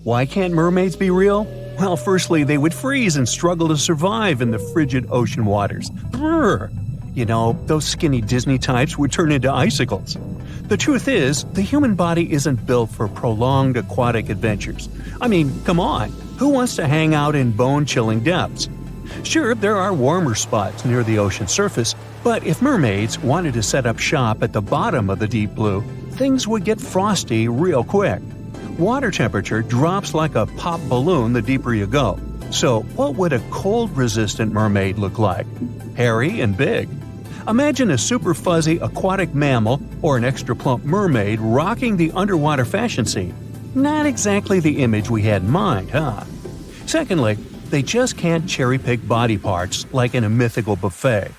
Why can't mermaids be real? Well, firstly, they would freeze and struggle to survive in the frigid ocean waters. Brrr! You know, those skinny Disney types would turn into icicles. The truth is, the human body isn't built for prolonged aquatic adventures. I mean, come on, who wants to hang out in bone-chilling depths? Sure, there are warmer spots near the ocean surface, but if mermaids wanted to set up shop at the bottom of the deep blue, things would get frosty real quick. Water temperature drops like a pop balloon the deeper you go. So what would a cold-resistant mermaid look like? Hairy and big. Imagine a super fuzzy aquatic mammal or an extra plump mermaid rocking the underwater fashion scene. Not exactly the image we had in mind, huh? Secondly, they just can't cherry-pick body parts like in a mythical buffet.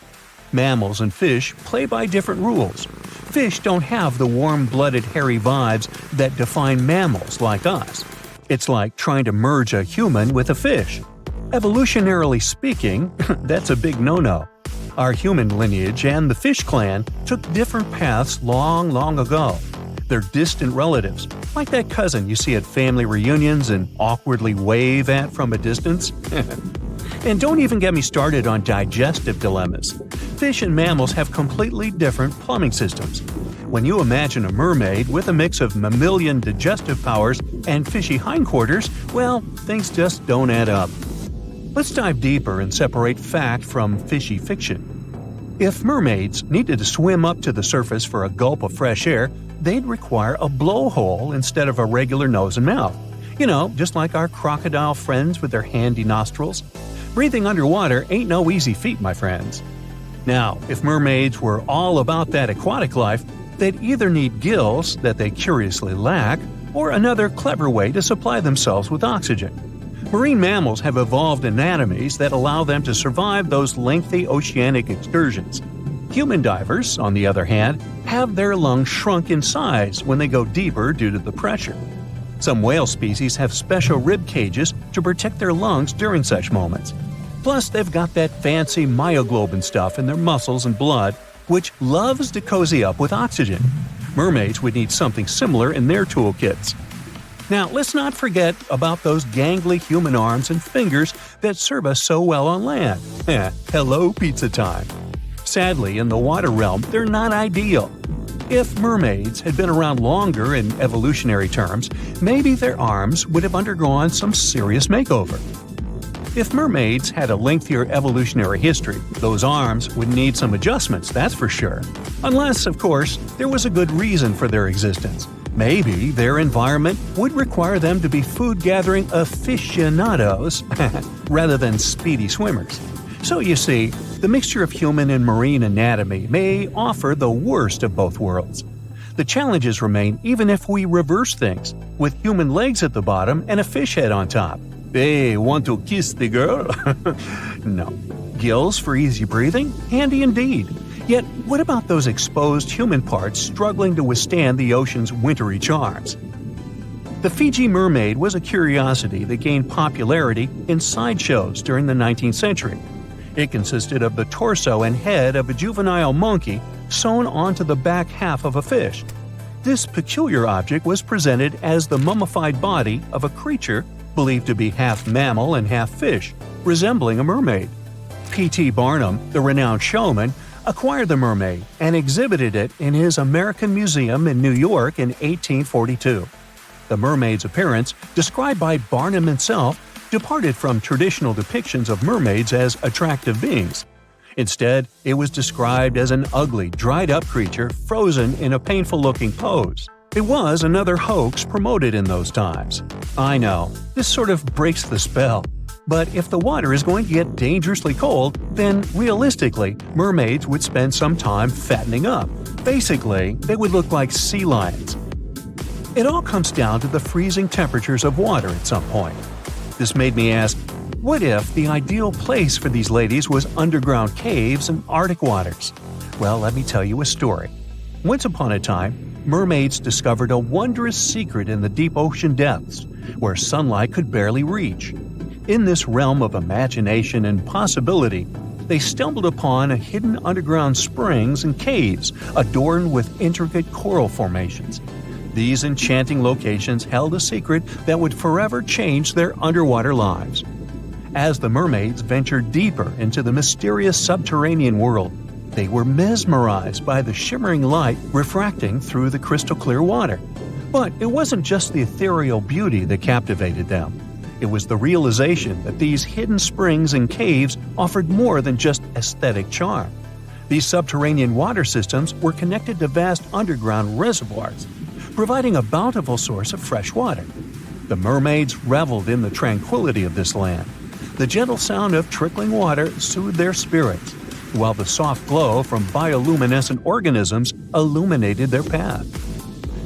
Mammals and fish play by different rules. Fish don't have the warm-blooded hairy vibes that define mammals like us. It's like trying to merge a human with a fish. Evolutionarily speaking, that's a big no-no. Our human lineage and the fish clan took different paths long ago. They're distant relatives, like that cousin you see at family reunions and awkwardly wave at from a distance. And don't even get me started on digestive dilemmas. Fish and mammals have completely different plumbing systems. When you imagine a mermaid with a mix of mammalian digestive powers and fishy hindquarters, well, things just don't add up. Let's dive deeper and separate fact from fishy fiction. If mermaids needed to swim up to the surface for a gulp of fresh air, they'd require a blowhole instead of a regular nose and mouth. You know, just like our crocodile friends with their handy nostrils. Breathing underwater ain't no easy feat, my friends. Now, if mermaids were all about that aquatic life, they'd either need gills that they curiously lack, or another clever way to supply themselves with oxygen. Marine mammals have evolved anatomies that allow them to survive those lengthy oceanic excursions. Human divers, on the other hand, have their lungs shrunk in size when they go deeper due to the pressure. Some whale species have special rib cages to protect their lungs during such moments. Plus, they've got that fancy myoglobin stuff in their muscles and blood, which loves to cozy up with oxygen. Mermaids would need something similar in their toolkits. Now, let's not forget about those gangly human arms and fingers that serve us so well on land. Hello, pizza time. Sadly, in the water realm, they're not ideal. If mermaids had been around longer in evolutionary terms, maybe their arms would have undergone some serious makeover. If mermaids had a lengthier evolutionary history, those arms would need some adjustments, that's for sure. Unless, of course, there was a good reason for their existence. Maybe their environment would require them to be food-gathering aficionados rather than speedy swimmers. So you see, the mixture of human and marine anatomy may offer the worst of both worlds. The challenges remain even if we reverse things, with human legs at the bottom and a fish head on top. Hey, want to kiss the girl? No. Gills for easy breathing? Handy indeed. Yet, what about those exposed human parts struggling to withstand the ocean's wintry charms? The Fiji mermaid was a curiosity that gained popularity in sideshows during the 19th century. It consisted of the torso and head of a juvenile monkey sewn onto the back half of a fish. This peculiar object was presented as the mummified body of a creature believed to be half mammal and half fish, resembling a mermaid. P.T. Barnum, the renowned showman, acquired the mermaid and exhibited it in his American Museum in New York in 1842. The mermaid's appearance, described by Barnum himself, departed from traditional depictions of mermaids as attractive beings. Instead, it was described as an ugly, dried-up creature frozen in a painful-looking pose. It was another hoax promoted in those times. I know, this sort of breaks the spell. But if the water is going to get dangerously cold, then realistically, mermaids would spend some time fattening up. Basically, they would look like sea lions. It all comes down to the freezing temperatures of water at some point. This made me ask, what if the ideal place for these ladies was underground caves and Arctic waters? Well, let me tell you a story. Once upon a time, mermaids discovered a wondrous secret in the deep ocean depths, where sunlight could barely reach. In this realm of imagination and possibility, they stumbled upon a hidden underground springs and caves adorned with intricate coral formations. These enchanting locations held a secret that would forever change their underwater lives. As the mermaids ventured deeper into the mysterious subterranean world, they were mesmerized by the shimmering light refracting through the crystal-clear water. But it wasn't just the ethereal beauty that captivated them. It was the realization that these hidden springs and caves offered more than just aesthetic charm. These subterranean water systems were connected to vast underground reservoirs, providing a bountiful source of fresh water. The mermaids reveled in the tranquility of this land. The gentle sound of trickling water soothed their spirits, while the soft glow from bioluminescent organisms illuminated their path.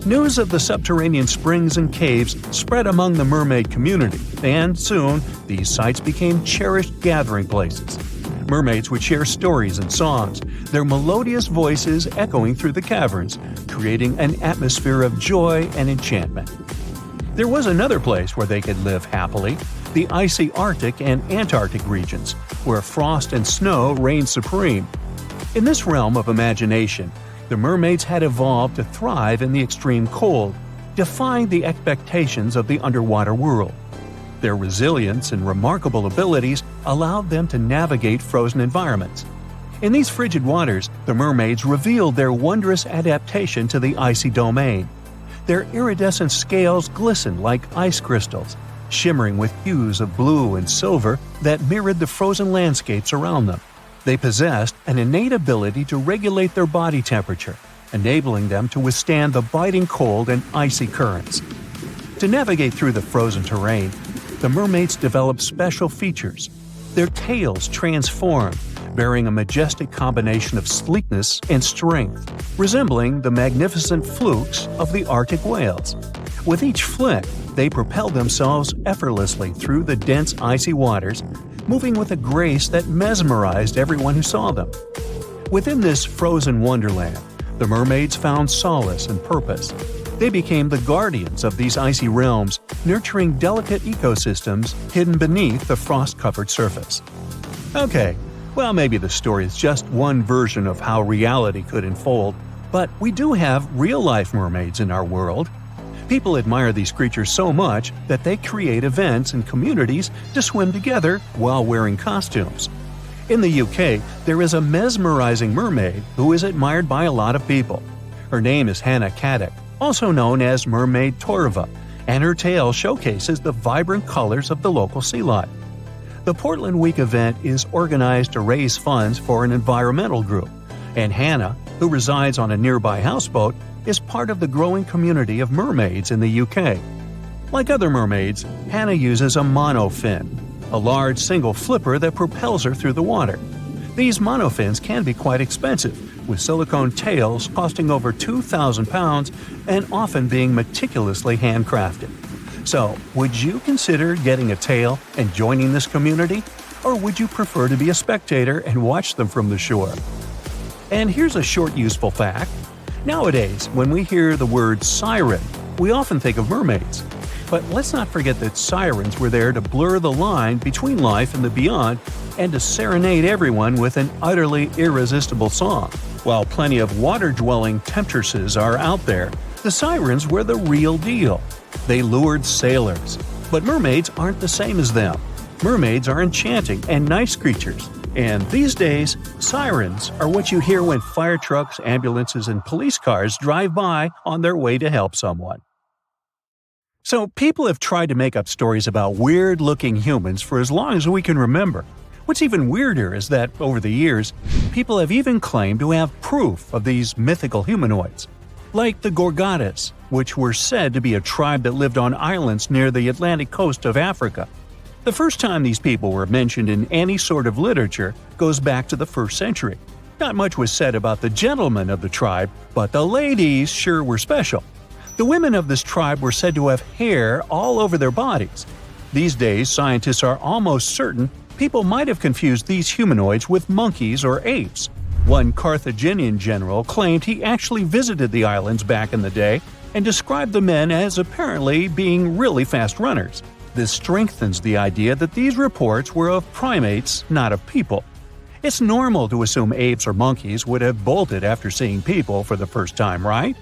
News of the subterranean springs and caves spread among the mermaid community, and soon these sites became cherished gathering places. Mermaids would share stories and songs, their melodious voices echoing through the caverns, creating an atmosphere of joy and enchantment. There was another place where they could live happily, the icy Arctic and Antarctic regions, where frost and snow reigned supreme. In this realm of imagination, the mermaids had evolved to thrive in the extreme cold, defying the expectations of the underwater world. Their resilience and remarkable abilities allowed them to navigate frozen environments. In these frigid waters, the mermaids revealed their wondrous adaptation to the icy domain. Their iridescent scales glistened like ice crystals, shimmering with hues of blue and silver that mirrored the frozen landscapes around them. They possessed an innate ability to regulate their body temperature, enabling them to withstand the biting cold and icy currents. To navigate through the frozen terrain, the mermaids developed special features. Their tails transformed, bearing a majestic combination of sleekness and strength, resembling the magnificent flukes of the Arctic whales. With each flick, they propelled themselves effortlessly through the dense icy waters, moving with a grace that mesmerized everyone who saw them. Within this frozen wonderland, the mermaids found solace and purpose. They became the guardians of these icy realms, nurturing delicate ecosystems hidden beneath the frost-covered surface. Okay, well, maybe the story is just one version of how reality could unfold, but we do have real-life mermaids in our world. People admire these creatures so much that they create events and communities to swim together while wearing costumes. In the UK, there is a mesmerizing mermaid who is admired by a lot of people. Her name is Hannah Caddick, also known as Mermaid Torva, and her tale showcases the vibrant colors of the local sea life. The Portland Week event is organized to raise funds for an environmental group, and Hannah, who resides on a nearby houseboat, is part of the growing community of mermaids in the UK. Like other mermaids, Hannah uses a monofin, a large single flipper that propels her through the water. These monofins can be quite expensive, with silicone tails costing over £2,000 and often being meticulously handcrafted. So, would you consider getting a tail and joining this community? Or would you prefer to be a spectator and watch them from the shore? And here's a short useful fact. Nowadays, when we hear the word siren, we often think of mermaids. But let's not forget that sirens were there to blur the line between life and the beyond and to serenade everyone with an utterly irresistible song. While plenty of water-dwelling temptresses are out there, the sirens were the real deal. They lured sailors. But mermaids aren't the same as them. Mermaids are enchanting and nice creatures. And these days, sirens are what you hear when fire trucks, ambulances, and police cars drive by on their way to help someone. So, people have tried to make up stories about weird-looking humans for as long as we can remember. What's even weirder is that, over the years, people have even claimed to have proof of these mythical humanoids. Like the Gorgatas, which were said to be a tribe that lived on islands near the Atlantic coast of Africa. The first time these people were mentioned in any sort of literature goes back to the 1st century. Not much was said about the gentlemen of the tribe, but the ladies sure were special. The women of this tribe were said to have hair all over their bodies. These days, scientists are almost certain people might have confused these humanoids with monkeys or apes. One Carthaginian general claimed he actually visited the islands back in the day and described the men as apparently being really fast runners. This strengthens the idea that these reports were of primates, not of people. It's normal to assume apes or monkeys would have bolted after seeing people for the first time, right?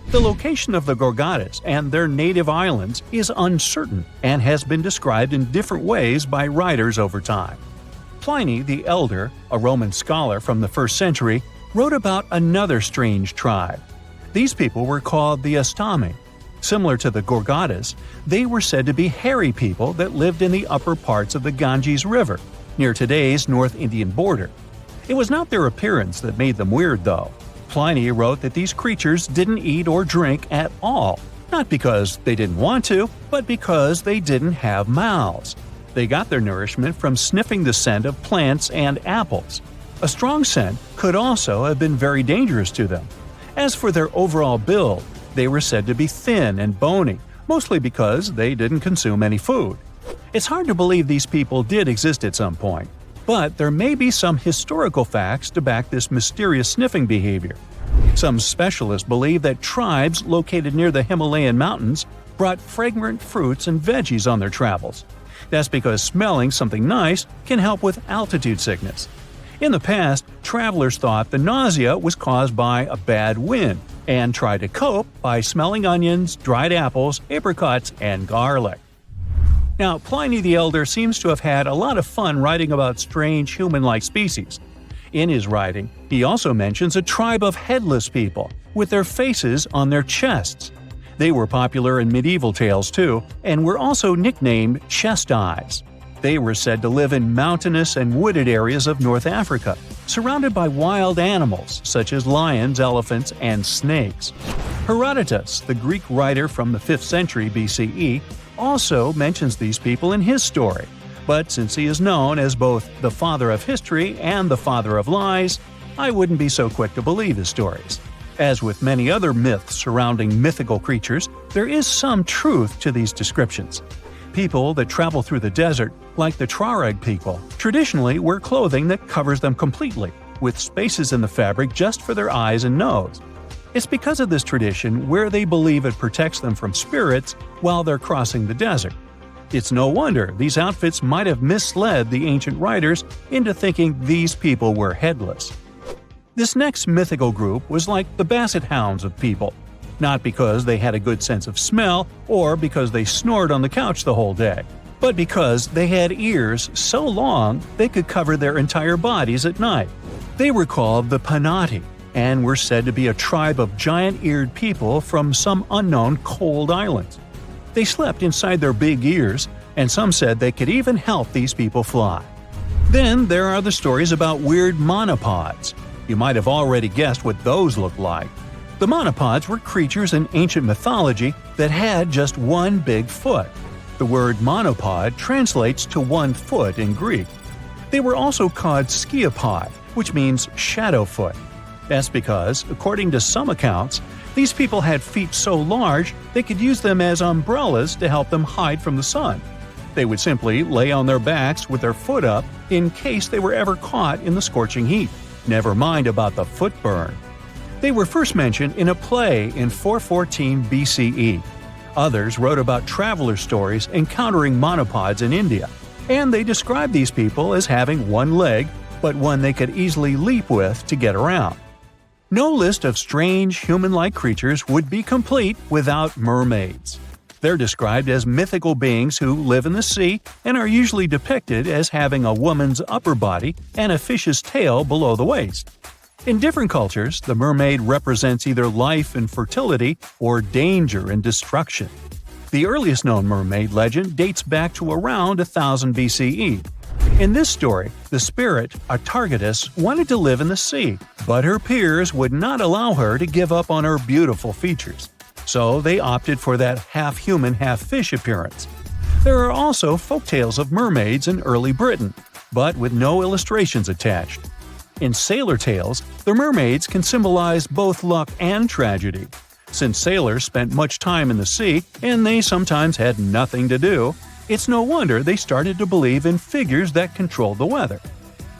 The location of the Gorgadas and their native islands is uncertain and has been described in different ways by writers over time. Pliny the Elder, a Roman scholar from the 1st century, wrote about another strange tribe. These people were called the Astami. Similar to the Gorgadas, they were said to be hairy people that lived in the upper parts of the Ganges River, near today's North Indian border. It was not their appearance that made them weird, though. Pliny wrote that these creatures didn't eat or drink at all, not because they didn't want to, but because they didn't have mouths. They got their nourishment from sniffing the scent of plants and apples. A strong scent could also have been very dangerous to them. As for their overall build, they were said to be thin and bony, mostly because they didn't consume any food. It's hard to believe these people did exist at some point, but there may be some historical facts to back this mysterious sniffing behavior. Some specialists believe that tribes located near the Himalayan mountains brought fragrant fruits and veggies on their travels. That's because smelling something nice can help with altitude sickness. In the past, travelers thought the nausea was caused by a bad wind and tried to cope by smelling onions, dried apples, apricots, and garlic. Now, Pliny the Elder seems to have had a lot of fun writing about strange human-like species. In his writing, he also mentions a tribe of headless people with their faces on their chests. They were popular in medieval tales too, and were also nicknamed chest eyes. They were said to live in mountainous and wooded areas of North Africa, surrounded by wild animals such as lions, elephants, and snakes. Herodotus, the Greek writer from the 5th century BCE, also mentions these people in his story, but since he is known as both the father of history and the father of lies, I wouldn't be so quick to believe his stories. As with many other myths surrounding mythical creatures, there is some truth to these descriptions. People that travel through the desert, like the Tuareg people, traditionally wear clothing that covers them completely, with spaces in the fabric just for their eyes and nose. It's because of this tradition where they believe it protects them from spirits while they're crossing the desert. It's no wonder these outfits might have misled the ancient writers into thinking these people were headless. This next mythical group was like the basset hounds of people, not because they had a good sense of smell or because they snored on the couch the whole day, but because they had ears so long they could cover their entire bodies at night. They were called the Panati and were said to be a tribe of giant-eared people from some unknown cold islands. They slept inside their big ears, and some said they could even help these people fly. Then there are the stories about weird monopods. You might have already guessed what those looked like. The monopods were creatures in ancient mythology that had just one big foot. The word monopod translates to 1 foot in Greek. They were also called skiapod, which means shadow foot. That's because, according to some accounts, these people had feet so large they could use them as umbrellas to help them hide from the sun. They would simply lay on their backs with their foot up in case they were ever caught in the scorching heat. Never mind about the foot burn. They were first mentioned in a play in 414 BCE. Others wrote about traveler stories encountering monopods in India, and they described these people as having one leg, but one they could easily leap with to get around. No list of strange human-like creatures would be complete without mermaids. They're described as mythical beings who live in the sea and are usually depicted as having a woman's upper body and a fish's tail below the waist. In different cultures, the mermaid represents either life and fertility or danger and destruction. The earliest known mermaid legend dates back to around 1000 BCE. In this story, the spirit, Atargatis, wanted to live in the sea, but her peers would not allow her to give up on her beautiful features. So they opted for that half-human, half-fish appearance. There are also folktales of mermaids in early Britain, but with no illustrations attached. In sailor tales, the mermaids can symbolize both luck and tragedy. Since sailors spent much time in the sea and they sometimes had nothing to do, it's no wonder they started to believe in figures that controlled the weather.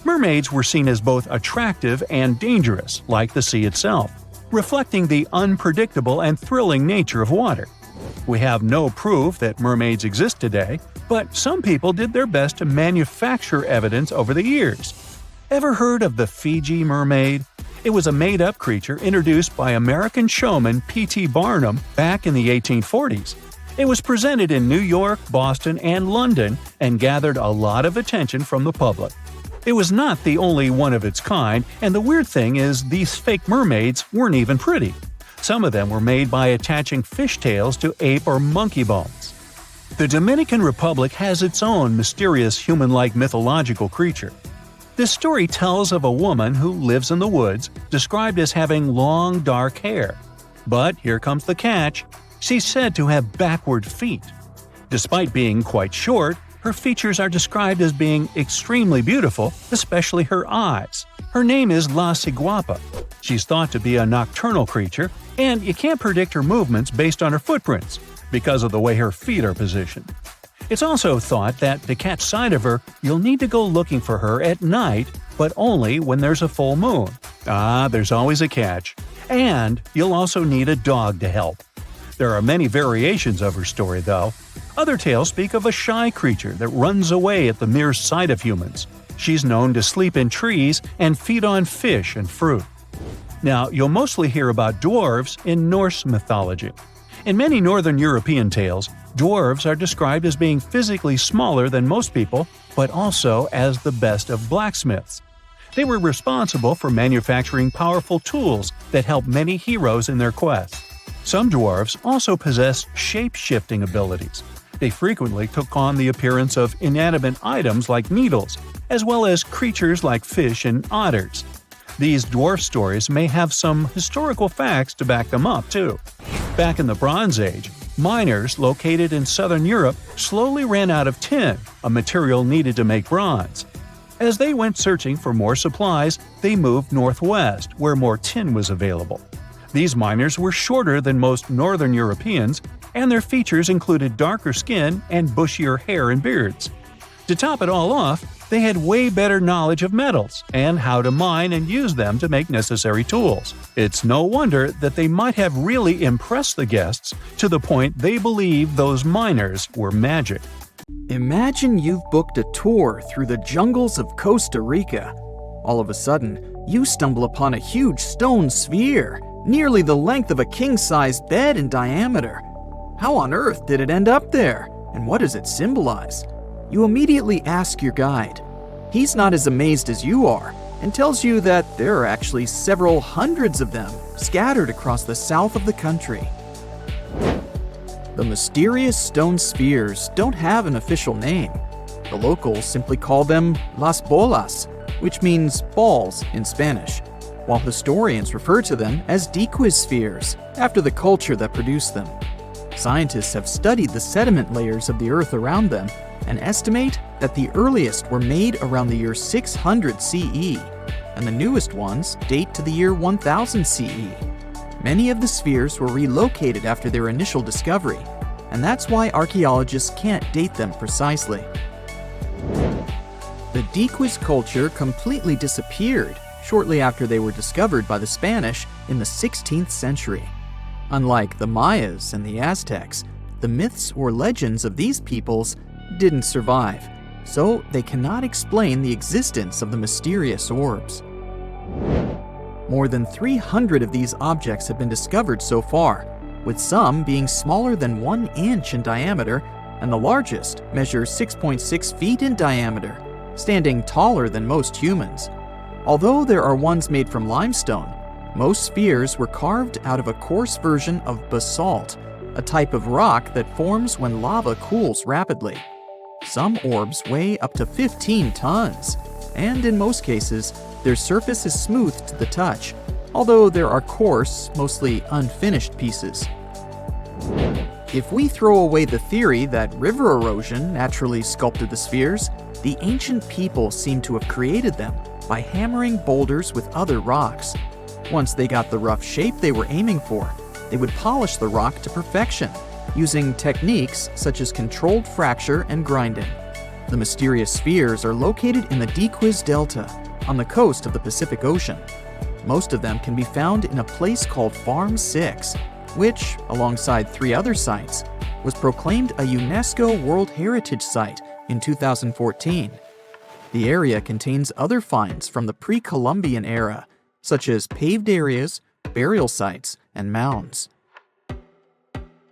Mermaids were seen as both attractive and dangerous, like the sea itself, reflecting the unpredictable and thrilling nature of water. We have no proof that mermaids exist today, but some people did their best to manufacture evidence over the years. Ever heard of the Fiji mermaid? It was a made-up creature introduced by American showman P.T. Barnum back in the 1840s. It was presented in New York, Boston, and London and gathered a lot of attention from the public. It was not the only one of its kind, and the weird thing is these fake mermaids weren't even pretty. Some of them were made by attaching fishtails to ape or monkey bones. The Dominican Republic has its own mysterious human-like mythological creature. This story tells of a woman who lives in the woods, described as having long dark hair. But here comes the catch: she's said to have backward feet. Despite being quite short, her features are described as being extremely beautiful, especially her eyes. Her name is La Ciguapa. She's thought to be a nocturnal creature, and you can't predict her movements based on her footprints, because of the way her feet are positioned. It's also thought that to catch sight of her, you'll need to go looking for her at night, but only when there's a full moon. There's always a catch. And you'll also need a dog to help. There are many variations of her story, though. Other tales speak of a shy creature that runs away at the mere sight of humans. She's known to sleep in trees and feed on fish and fruit. Now, you'll mostly hear about dwarves in Norse mythology. In many Northern European tales, dwarves are described as being physically smaller than most people, but also as the best of blacksmiths. They were responsible for manufacturing powerful tools that helped many heroes in their quest. Some dwarves also possessed shape-shifting abilities. They frequently took on the appearance of inanimate items like needles, as well as creatures like fish and otters. These dwarf stories may have some historical facts to back them up, too. Back in the Bronze Age, miners located in southern Europe slowly ran out of tin, a material needed to make bronze. As they went searching for more supplies, they moved northwest, where more tin was available. These miners were shorter than most Northern Europeans, and their features included darker skin and bushier hair and beards. To top it all off, they had way better knowledge of metals and how to mine and use them to make necessary tools. It's no wonder that they might have really impressed the guests to the point they believed those miners were magic. Imagine you've booked a tour through the jungles of Costa Rica. All of a sudden, you stumble upon a huge stone sphere, nearly the length of a king-sized bed in diameter. How on earth did it end up there? And what does it symbolize? You immediately ask your guide. He's not as amazed as you are and tells you that there are actually several hundreds of them scattered across the south of the country. The mysterious stone spheres don't have an official name. The locals simply call them las bolas, which means balls in Spanish, while historians refer to them as Diques spheres, after the culture that produced them. Scientists have studied the sediment layers of the Earth around them and estimate that the earliest were made around the year 600 CE, and the newest ones date to the year 1000 CE. Many of the spheres were relocated after their initial discovery, and that's why archaeologists can't date them precisely. The Diques culture completely disappeared shortly after they were discovered by the Spanish in the 16th century. Unlike the Mayas and the Aztecs, the myths or legends of these peoples didn't survive, so they cannot explain the existence of the mysterious orbs. More than 300 of these objects have been discovered so far, with some being smaller than 1 inch in diameter, and the largest measures 6.6 feet in diameter, standing taller than most humans. Although there are ones made from limestone, most spheres were carved out of a coarse version of basalt, a type of rock that forms when lava cools rapidly. Some orbs weigh up to 15 tons, and in most cases, their surface is smooth to the touch, although there are coarse, mostly unfinished pieces. If we throw away the theory that river erosion naturally sculpted the spheres, the ancient people seem to have created them by hammering boulders with other rocks. Once they got the rough shape they were aiming for, they would polish the rock to perfection, using techniques such as controlled fracture and grinding. The mysterious spheres are located in the Diques Delta, on the coast of the Pacific Ocean. Most of them can be found in a place called Farm 6, which, alongside 3 other sites, was proclaimed a UNESCO World Heritage Site in 2014. The area contains other finds from the pre-Columbian era, such as paved areas, burial sites, and mounds.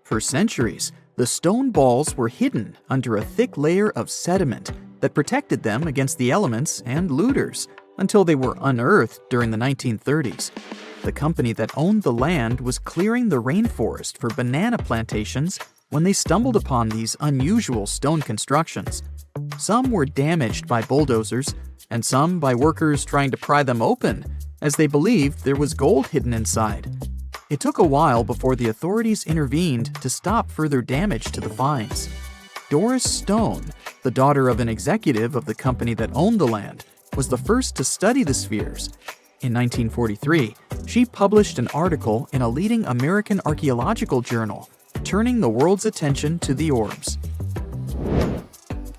For centuries, the stone balls were hidden under a thick layer of sediment that protected them against the elements and looters until they were unearthed during the 1930s. The company that owned the land was clearing the rainforest for banana plantations when they stumbled upon these unusual stone constructions. Some were damaged by bulldozers, and some by workers trying to pry them open, as they believed there was gold hidden inside. It took a while before the authorities intervened to stop further damage to the finds. Doris Stone, the daughter of an executive of the company that owned the land, was the first to study the spheres. In 1943, she published an article in a leading American archaeological journal, turning the world's attention to the orbs.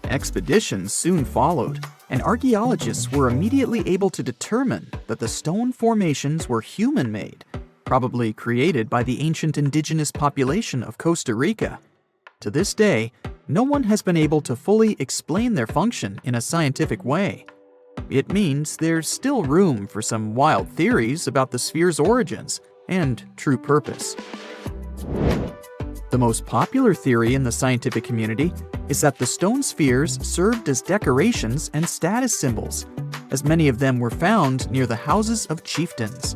Expeditions soon followed, and archaeologists were immediately able to determine that the stone formations were human-made, probably created by the ancient indigenous population of Costa Rica. To this day, no one has been able to fully explain their function in a scientific way. It means there's still room for some wild theories about the sphere's origins and true purpose. The most popular theory in the scientific community is that the stone spheres served as decorations and status symbols, as many of them were found near the houses of chieftains.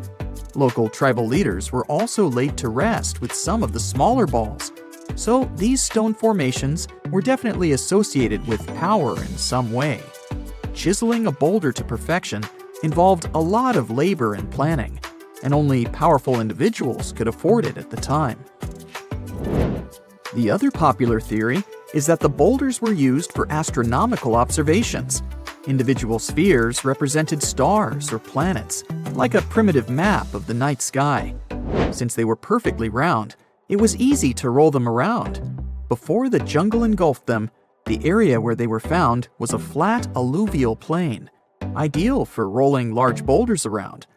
Local tribal leaders were also laid to rest with some of the smaller balls, so these stone formations were definitely associated with power in some way. Chiseling a boulder to perfection involved a lot of labor and planning, and only powerful individuals could afford it at the time. The other popular theory is that the boulders were used for astronomical observations. Individual spheres represented stars or planets, like a primitive map of the night sky. Since they were perfectly round, it was easy to roll them around. Before the jungle engulfed them, the area where they were found was a flat alluvial plain, ideal for rolling large boulders around.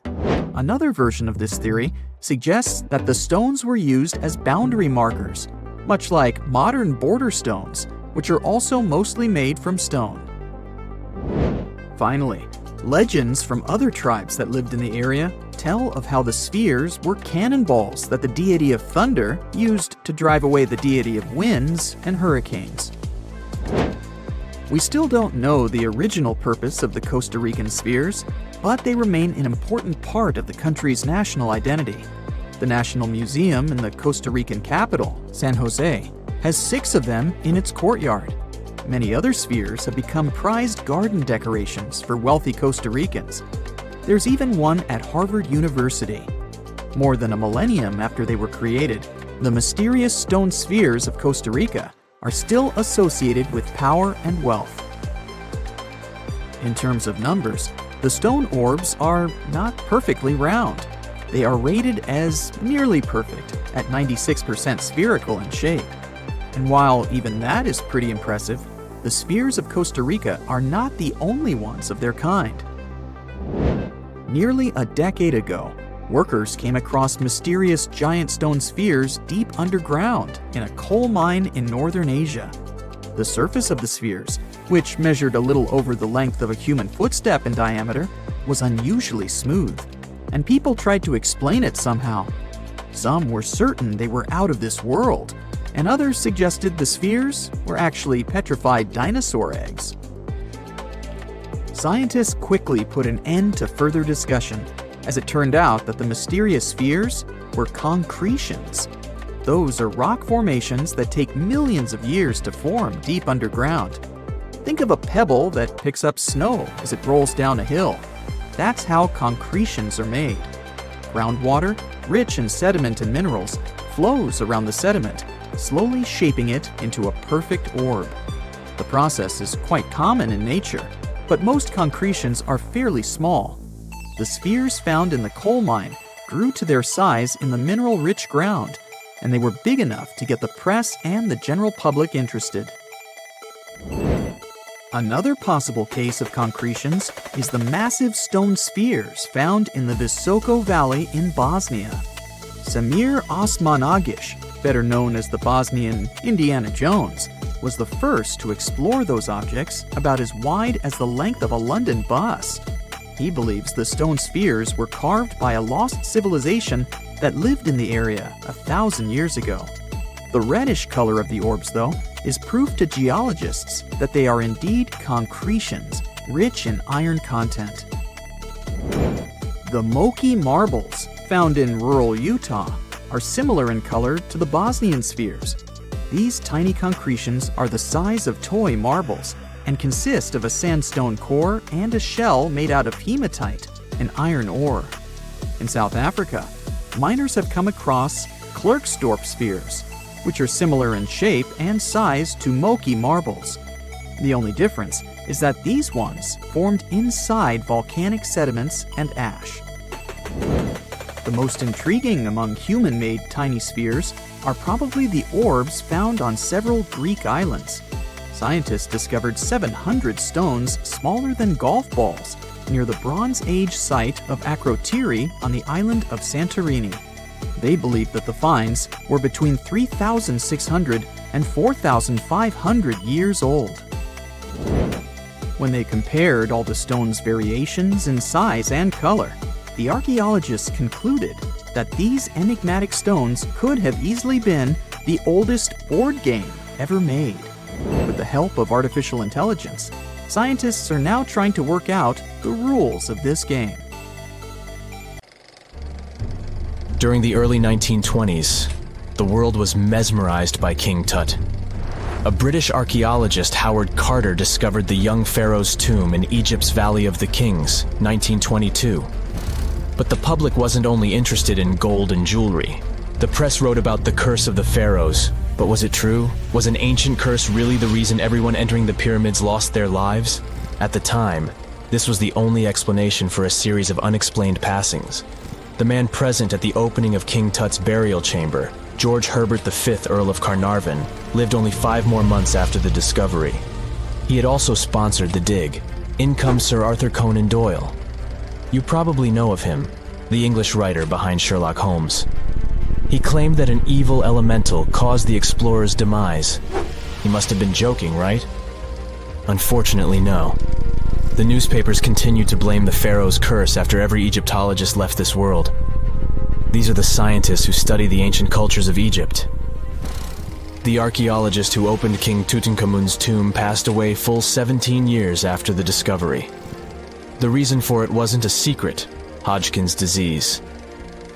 Another version of this theory suggests that the stones were used as boundary markers, much like modern border stones, which are also mostly made from stone. Finally, legends from other tribes that lived in the area tell of how the spheres were cannonballs that the deity of thunder used to drive away the deity of winds and hurricanes. We still don't know the original purpose of the Costa Rican spheres, but they remain an important part of the country's national identity. The National Museum in the Costa Rican capital, San Jose, has 6 of them in its courtyard. Many other spheres have become prized garden decorations for wealthy Costa Ricans. There's even one at Harvard University. More than a millennium after they were created, the mysterious stone spheres of Costa Rica are still associated with power and wealth. In terms of numbers, the stone orbs are not perfectly round. They are rated as nearly perfect, at 96% spherical in shape. And while even that is pretty impressive, the spheres of Costa Rica are not the only ones of their kind. Nearly a decade ago, workers came across mysterious giant stone spheres deep underground in a coal mine in northern Asia. The surface of the spheres, which measured a little over the length of a human footstep in diameter, was unusually smooth, and people tried to explain it somehow. Some were certain they were out of this world, and others suggested the spheres were actually petrified dinosaur eggs. Scientists quickly put an end to further discussion, as it turned out that the mysterious spheres were concretions. Those are rock formations that take millions of years to form deep underground. Think of a pebble that picks up snow as it rolls down a hill. That's how concretions are made. Groundwater, rich in sediment and minerals, flows around the sediment, slowly shaping it into a perfect orb. The process is quite common in nature, but most concretions are fairly small. The spheres found in the coal mine grew to their size in the mineral-rich ground, and they were big enough to get the press and the general public interested. Another possible case of concretions is the massive stone spheres found in the Visoko Valley in Bosnia. Samir Osmanagic, better known as the Bosnian Indiana Jones, was the first to explore those objects about as wide as the length of a London bus. He believes the stone spheres were carved by a lost civilization that lived in the area 1,000 years ago. The reddish color of the orbs, though, is proof to geologists that they are indeed concretions, rich in iron content. The Moki marbles, found in rural Utah, are similar in color to the Bosnian spheres. These tiny concretions are the size of toy marbles and consist of a sandstone core and a shell made out of hematite, an iron ore. In South Africa, miners have come across Klerksdorp spheres, which are similar in shape and size to Moki marbles. The only difference is that these ones formed inside volcanic sediments and ash. The most intriguing among human-made tiny spheres are probably the orbs found on several Greek islands. Scientists discovered 700 stones smaller than golf balls near the Bronze Age site of Akrotiri on the island of Santorini. They believe that the finds were between 3,600 and 4,500 years old. When they compared all the stones' variations in size and color, the archaeologists concluded that these enigmatic stones could have easily been the oldest board game ever made. With the help of artificial intelligence, scientists are now trying to work out the rules of this game. During the early 1920s, the world was mesmerized by King Tut. A British archaeologist, Howard Carter, discovered the young pharaoh's tomb in Egypt's Valley of the Kings, 1922. But the public wasn't only interested in gold and jewelry. The press wrote about the curse of the pharaohs. But was it true? Was an ancient curse really the reason everyone entering the pyramids lost their lives? At the time, this was the only explanation for a series of unexplained passings. The man present at the opening of King Tut's burial chamber, George Herbert V, Earl of Carnarvon, lived only 5 more months after the discovery. He had also sponsored the dig. In comes Sir Arthur Conan Doyle. You probably know of him, the English writer behind Sherlock Holmes. He claimed that an evil elemental caused the explorer's demise. He must have been joking, right? Unfortunately, no. The newspapers continued to blame the pharaoh's curse after every Egyptologist left this world. These are the scientists who study the ancient cultures of Egypt. The archaeologist who opened King Tutankhamun's tomb passed away full 17 years after the discovery. The reason for it wasn't a secret: Hodgkin's disease.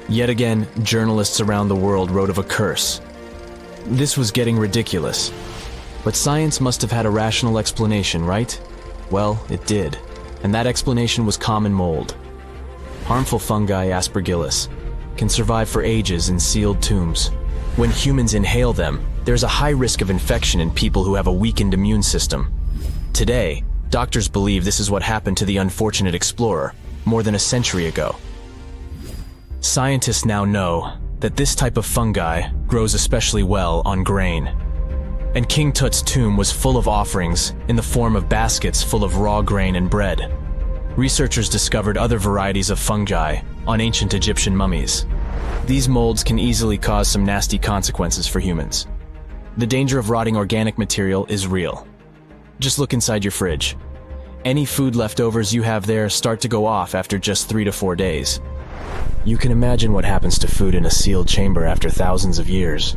Yet again, journalists around the world wrote of a curse. This was getting ridiculous. But science must have had a rational explanation, right? Well, it did. And that explanation was common mold. Harmful fungi, Aspergillus, can survive for ages in sealed tombs. When humans inhale them, there's a high risk of infection in people who have a weakened immune system. Today, doctors believe this is what happened to the unfortunate explorer more than a century ago. Scientists now know that this type of fungi grows especially well on grain. And King Tut's tomb was full of offerings in the form of baskets full of raw grain and bread. Researchers discovered other varieties of fungi on ancient Egyptian mummies. These molds can easily cause some nasty consequences for humans. The danger of rotting organic material is real. Just look inside your fridge. Any food leftovers you have there start to go off after just 3 to 4 days. You can imagine what happens to food in a sealed chamber after thousands of years.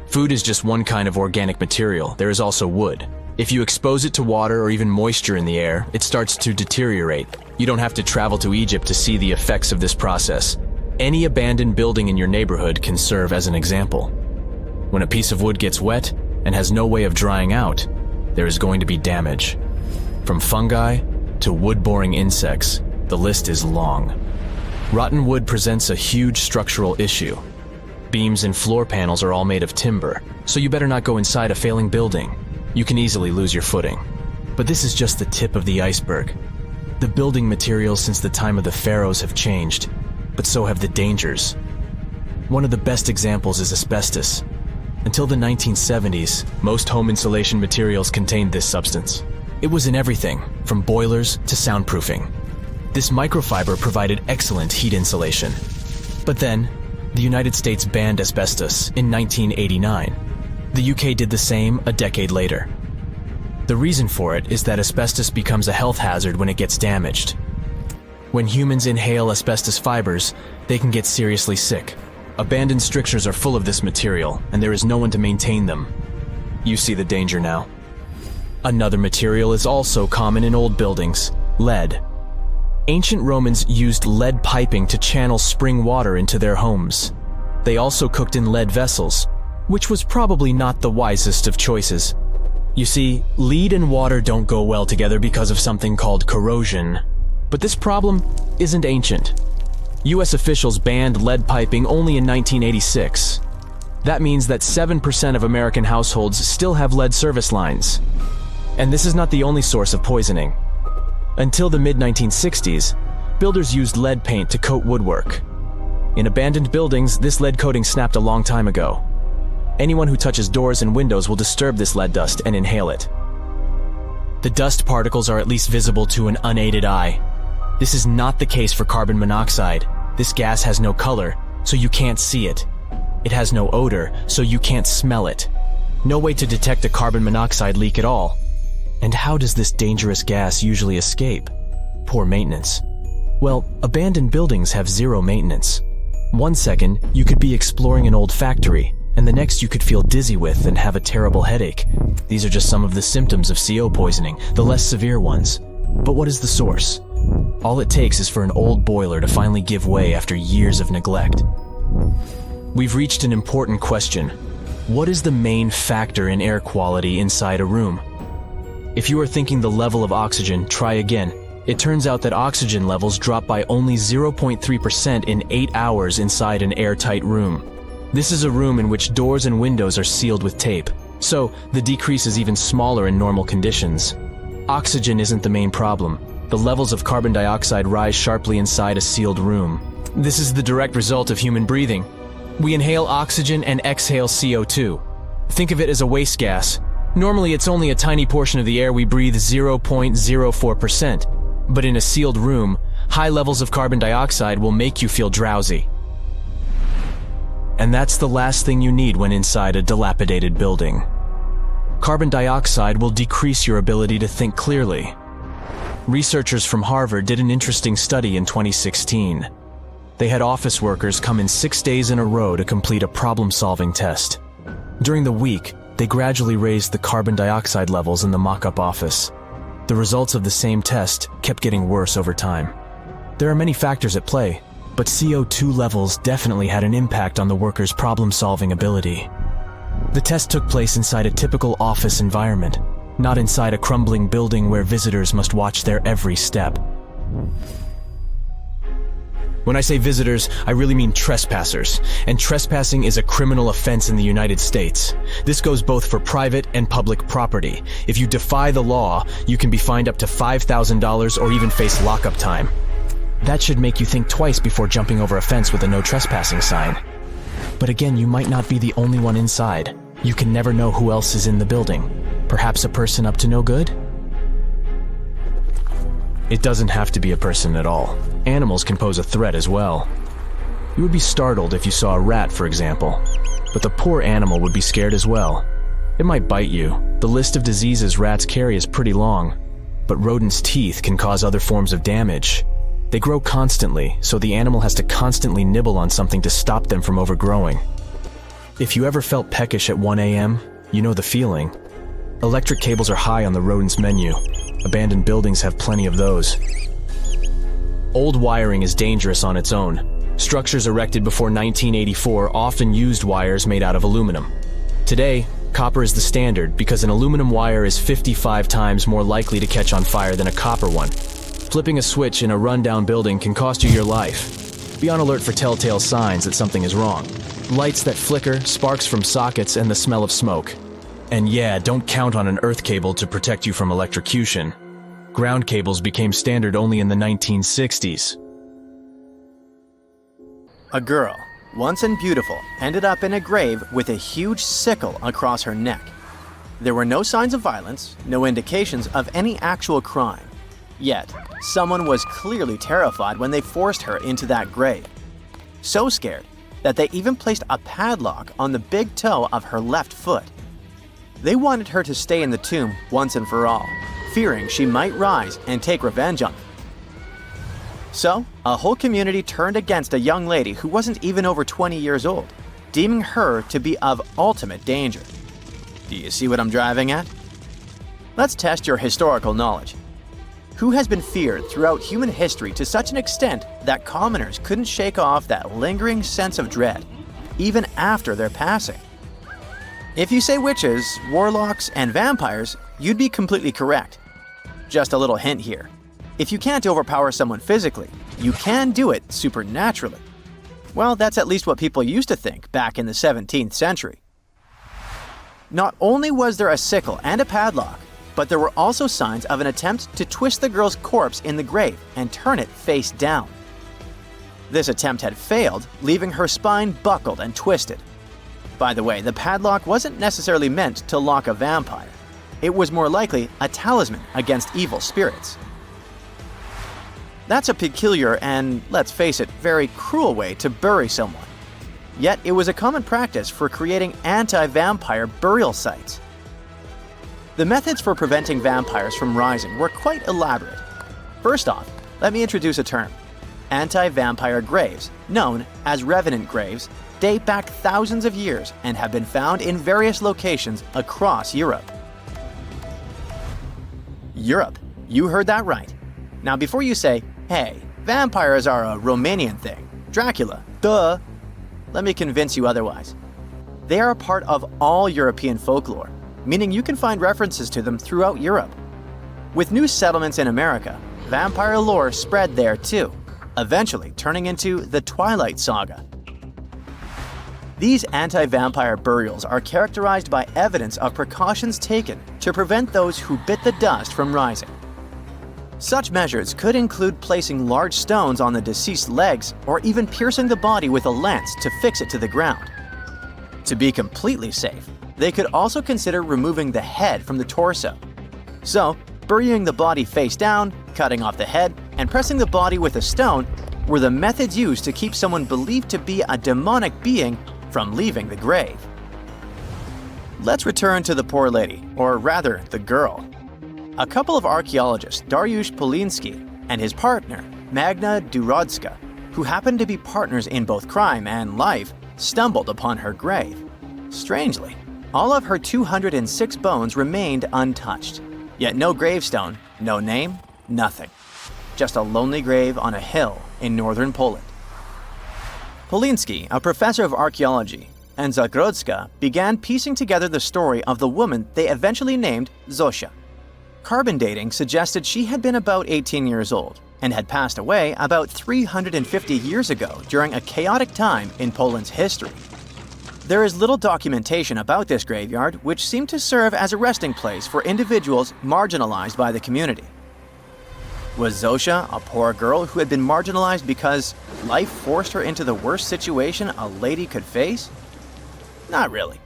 Food is just one kind of organic material. There is also wood. If you expose it to water or even moisture in the air, it starts to deteriorate. You don't have to travel to Egypt to see the effects of this process. Any abandoned building in your neighborhood can serve as an example. When a piece of wood gets wet and has no way of drying out, there is going to be damage. From fungi to wood-boring insects, the list is long. Rotten wood presents a huge structural issue. Beams and floor panels are all made of timber, so you better not go inside a failing building. You can easily lose your footing. But this is just the tip of the iceberg. The building materials since the time of the pharaohs have changed, but so have the dangers. One of the best examples is asbestos. Until the 1970s, most home insulation materials contained this substance. It was in everything, from boilers to soundproofing. This microfiber provided excellent heat insulation. But then, the United States banned asbestos in 1989. The UK did the same a decade later. The reason for it is that asbestos becomes a health hazard when it gets damaged. When humans inhale asbestos fibers, they can get seriously sick. Abandoned strictures are full of this material, and there is no one to maintain them. You see the danger now. Another material is also common in old buildings: lead. Ancient Romans used lead piping to channel spring water into their homes. They also cooked in lead vessels, which was probably not the wisest of choices. You see, lead and water don't go well together because of something called corrosion. But this problem isn't ancient. US officials banned lead piping only in 1986. That means that 7% of American households still have lead service lines. And this is not the only source of poisoning. Until the mid-1960s, builders used lead paint to coat woodwork. In abandoned buildings, this lead coating snapped a long time ago. Anyone who touches doors and windows will disturb this lead dust and inhale it. The dust particles are at least visible to an unaided eye. This is not the case for carbon monoxide. This gas has no color, so you can't see it. It has no odor, so you can't smell it. No way to detect a carbon monoxide leak at all. And how does this dangerous gas usually escape? Poor maintenance. Well, abandoned buildings have zero maintenance. 1 second, you could be exploring an old factory, and the next you could feel dizzy with and have a terrible headache. These are just some of the symptoms of CO poisoning, the less severe ones. But what is the source? All it takes is for an old boiler to finally give way after years of neglect. We've reached an important question. What is the main factor in air quality inside a room? If you are thinking the level of oxygen, try again. It turns out that oxygen levels drop by only 0.3% in 8 hours inside an airtight room. This is a room in which doors and windows are sealed with tape, so the decrease is even smaller in normal conditions. Oxygen isn't the main problem. The levels of carbon dioxide rise sharply inside a sealed room. This is the direct result of human breathing. We inhale oxygen and exhale CO2. Think of it as a waste gas. Normally, it's only a tiny portion of the air we breathe, 0.04%. But in a sealed room, high levels of carbon dioxide will make you feel drowsy. And that's the last thing you need when inside a dilapidated building. Carbon dioxide will decrease your ability to think clearly. Researchers from Harvard did an interesting study in 2016. They had office workers come in 6 days in a row to complete a problem-solving test. During the week, they gradually raised the carbon dioxide levels in the mock-up office. The results of the same test kept getting worse over time. There are many factors at play, but CO2 levels definitely had an impact on the workers' problem-solving ability. The test took place inside a typical office environment, not inside a crumbling building where visitors must watch their every step. When I say visitors, I really mean trespassers, and trespassing is a criminal offense in the United States. This goes both for private and public property. If you defy the law, you can be fined up to $5,000 or even face lockup time. That should make you think twice before jumping over a fence with a no trespassing sign. But again, you might not be the only one inside. You can never know who else is in the building. Perhaps a person up to no good? It doesn't have to be a person at all. Animals can pose a threat as well. You would be startled if you saw a rat, for example. But the poor animal would be scared as well. It might bite you. The list of diseases rats carry is pretty long. But rodents' teeth can cause other forms of damage. They grow constantly, so the animal has to constantly nibble on something to stop them from overgrowing. If you ever felt peckish at 1 a.m., you know the feeling. Electric cables are high on the rodents' menu. Abandoned buildings have plenty of those. Old wiring is dangerous on its own. Structures erected before 1984 often used wires made out of aluminum. Today, copper is the standard because an aluminum wire is 55 times more likely to catch on fire than a copper one. Flipping a switch in a rundown building can cost you your life. Be on alert for telltale signs that something is wrong. Lights that flicker, sparks from sockets, and the smell of smoke. And yeah, don't count on an earth cable to protect you from electrocution. Ground cables became standard only in the 1960s. A girl, once and beautiful, ended up in a grave with a huge sickle across her neck. There were no signs of violence, no indications of any actual crime. Yet, someone was clearly terrified when they forced her into that grave. So scared that they even placed a padlock on the big toe of her left foot. They wanted her to stay in the tomb once and for all, fearing she might rise and take revenge on them. So, a whole community turned against a young lady who wasn't even over 20 years old, deeming her to be of ultimate danger. Do you see what I'm driving at? Let's test your historical knowledge. Who has been feared throughout human history to such an extent that commoners couldn't shake off that lingering sense of dread, even after their passing? If you say witches, warlocks, and vampires, you'd be completely correct. Just a little hint here. If you can't overpower someone physically, you can do it supernaturally. Well, that's at least what people used to think back in the 17th century. Not only was there a sickle and a padlock, but there were also signs of an attempt to twist the girl's corpse in the grave and turn it face down. This attempt had failed, leaving her spine buckled and twisted. By the way, the padlock wasn't necessarily meant to lock a vampire. It was more likely a talisman against evil spirits. That's a peculiar and, let's face it, very cruel way to bury someone. Yet it was a common practice for creating anti-vampire burial sites. The methods for preventing vampires from rising were quite elaborate. First off, let me introduce a term. Anti-vampire graves, known as revenant graves, date back thousands of years and have been found in various locations across Europe. Europe, you heard that right. Now before you say, hey, vampires are a Romanian thing, Dracula, duh, let me convince you otherwise. They are a part of all European folklore, meaning you can find references to them throughout Europe. With new settlements in America, vampire lore spread there too, eventually turning into the Twilight Saga. These anti-vampire burials are characterized by evidence of precautions taken to prevent those who bit the dust from rising. Such measures could include placing large stones on the deceased's legs or even piercing the body with a lance to fix it to the ground. To be completely safe, they could also consider removing the head from the torso. So, burying the body face down, cutting off the head, and pressing the body with a stone were the methods used to keep someone believed to be a demonic being from leaving the grave. Let's return to the poor lady, or rather, the girl. A couple of archaeologists, Dariusz Poliński and his partner, Magna Durodzka, who happened to be partners in both crime and life, stumbled upon her grave. Strangely, all of her 206 bones remained untouched. Yet no gravestone, no name, nothing. Just a lonely grave on a hill in northern Poland. Poliński, a professor of archaeology, and Zagrodzka began piecing together the story of the woman they eventually named Zosia. Carbon dating suggested she had been about 18 years old and had passed away about 350 years ago during a chaotic time in Poland's history. There is little documentation about this graveyard, which seemed to serve as a resting place for individuals marginalized by the community. Was Zosia a poor girl who had been marginalized because life forced her into the worst situation a lady could face? Not really.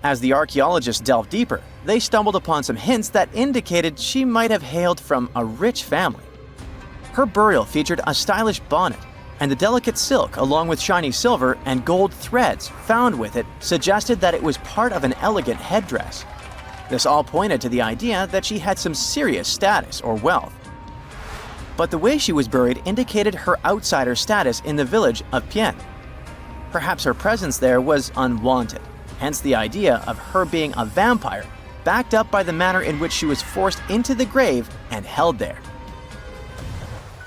As the archaeologists delved deeper, they stumbled upon some hints that indicated she might have hailed from a rich family. Her burial featured a stylish bonnet, and the delicate silk along with shiny silver and gold threads found with it suggested that it was part of an elegant headdress. This all pointed to the idea that she had some serious status or wealth. But the way she was buried indicated her outsider status in the village of Pien. Perhaps her presence there was unwanted, hence the idea of her being a vampire, backed up by the manner in which she was forced into the grave and held there.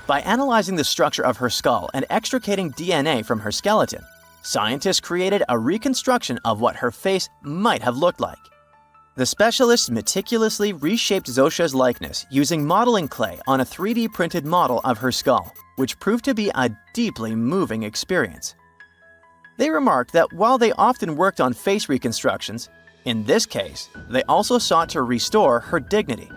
By analyzing the structure of her skull and extricating DNA from her skeleton, scientists created a reconstruction of what her face might have looked like. The specialists meticulously reshaped Zosia's likeness using modeling clay on a 3D printed model of her skull, which proved to be a deeply moving experience. They remarked that while they often worked on face reconstructions, in this case, they also sought to restore her dignity.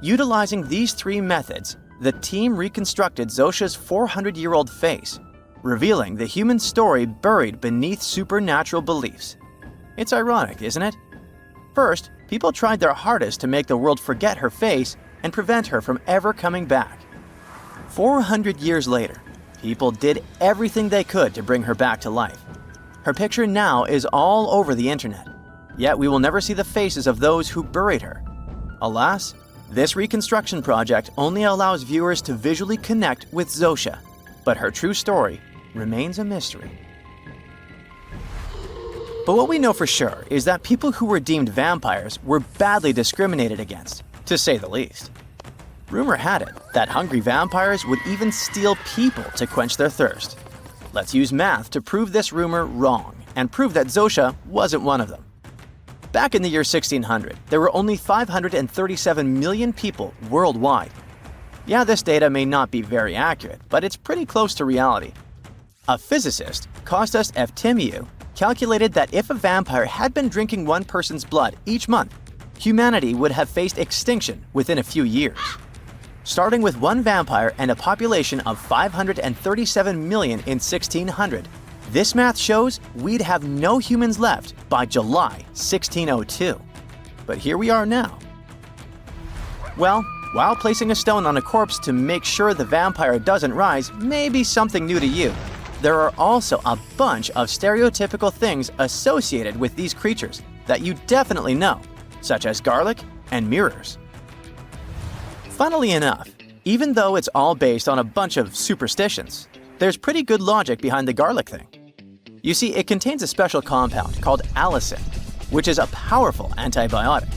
Utilizing these three methods, the team reconstructed Zosia's 400-year-old face, revealing the human story buried beneath supernatural beliefs. It's ironic, isn't it? First, people tried their hardest to make the world forget her face and prevent her from ever coming back. 400 years later, people did everything they could to bring her back to life. Her picture now is all over the internet. yet we will never see the faces of those who buried her. Alas, this reconstruction project only allows viewers to visually connect with Zosha, but her true story remains a mystery. But what we know for sure is that people who were deemed vampires were badly discriminated against, to say the least. Rumor had it that hungry vampires would even steal people to quench their thirst. Let's use math to prove this rumor wrong and prove that Zosha wasn't one of them. Back in the year 1600, there were only 537 million people worldwide. Yeah, this data may not be very accurate, but it's pretty close to reality. A physicist, Kostas Eftimiou, calculated that if a vampire had been drinking one person's blood each month, humanity would have faced extinction within a few years. Starting with one vampire and a population of 537 million in 1600, this math shows we'd have no humans left by July 1602. But here we are now. Well, while placing a stone on a corpse to make sure the vampire doesn't rise may be something new to you, there are also a bunch of stereotypical things associated with these creatures that you definitely know, such as garlic and mirrors. Funnily enough, even though it's all based on a bunch of superstitions, there's pretty good logic behind the garlic thing. You see, it contains a special compound called allicin, which is a powerful antibiotic.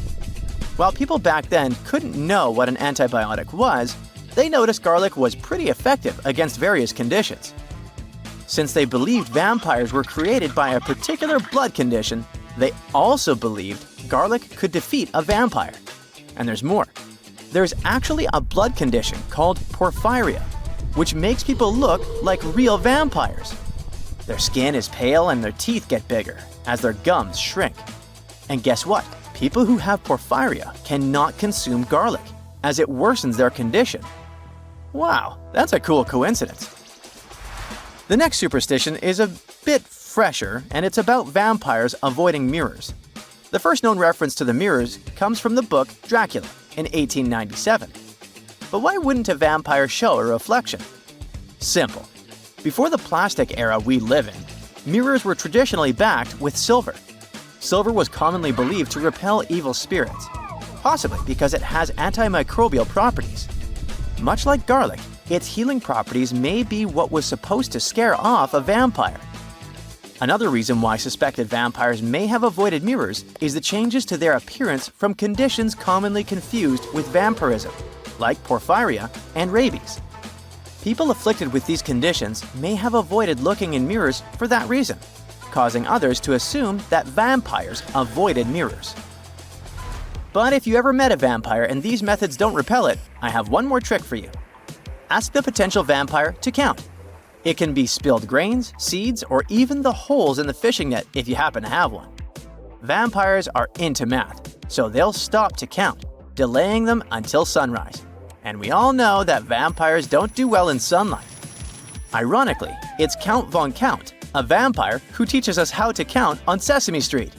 While people back then couldn't know what an antibiotic was, they noticed garlic was pretty effective against various conditions. Since they believed vampires were created by a particular blood condition, they also believed garlic could defeat a vampire. And there's more. There's actually a blood condition called porphyria, which makes people look like real vampires. Their skin is pale and their teeth get bigger as their gums shrink. And guess what? People who have porphyria cannot consume garlic, as it worsens their condition. Wow, that's a cool coincidence. The next superstition is a bit fresher, and it's about vampires avoiding mirrors. The first known reference to the mirrors comes from the book Dracula in 1897. But why wouldn't a vampire show a reflection? Simple. Before the plastic era we live in, mirrors were traditionally backed with silver. Silver was commonly believed to repel evil spirits, possibly because it has antimicrobial properties. Much like garlic, its healing properties may be what was supposed to scare off a vampire. Another reason why suspected vampires may have avoided mirrors is the changes to their appearance from conditions commonly confused with vampirism, like porphyria and rabies. People afflicted with these conditions may have avoided looking in mirrors for that reason, causing others to assume that vampires avoided mirrors. But if you ever met a vampire and these methods don't repel it, I have one more trick for you. Ask the potential vampire to count. It can be spilled grains, seeds, or even the holes in the fishing net if you happen to have one. Vampires are into math, so they'll stop to count, delaying them until sunrise. And we all know that vampires don't do well in sunlight. Ironically, it's Count Von Count, a vampire who teaches us how to count on Sesame Street.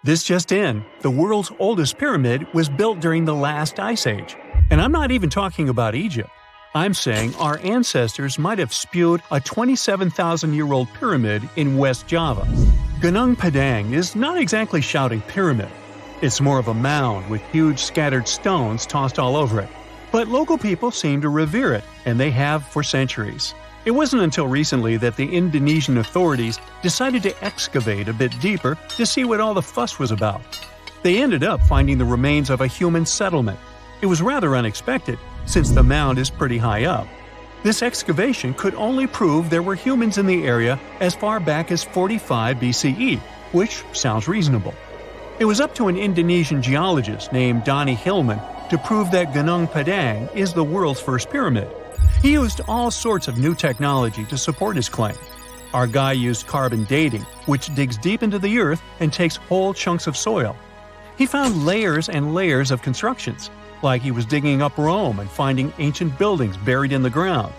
This just in, the world's oldest pyramid was built during the last ice age. And I'm not even talking about Egypt. I'm saying our ancestors might have spewed a 27,000-year-old pyramid in West Java. Gunung Padang is not exactly shouting pyramid. It's more of a mound with huge scattered stones tossed all over it. But local people seem to revere it, and they have for centuries. It wasn't until recently that the Indonesian authorities decided to excavate a bit deeper to see what all the fuss was about. They ended up finding the remains of a human settlement. It was rather unexpected, since the mound is pretty high up. This excavation could only prove there were humans in the area as far back as 45 BCE, which sounds reasonable. It was up to an Indonesian geologist named Donnie Hillman to prove that Gunung Padang is the world's first pyramid. He used all sorts of new technology to support his claim. Our guy used carbon dating, which digs deep into the earth and takes whole chunks of soil. He found layers and layers of constructions, like he was digging up Rome and finding ancient buildings buried in the ground.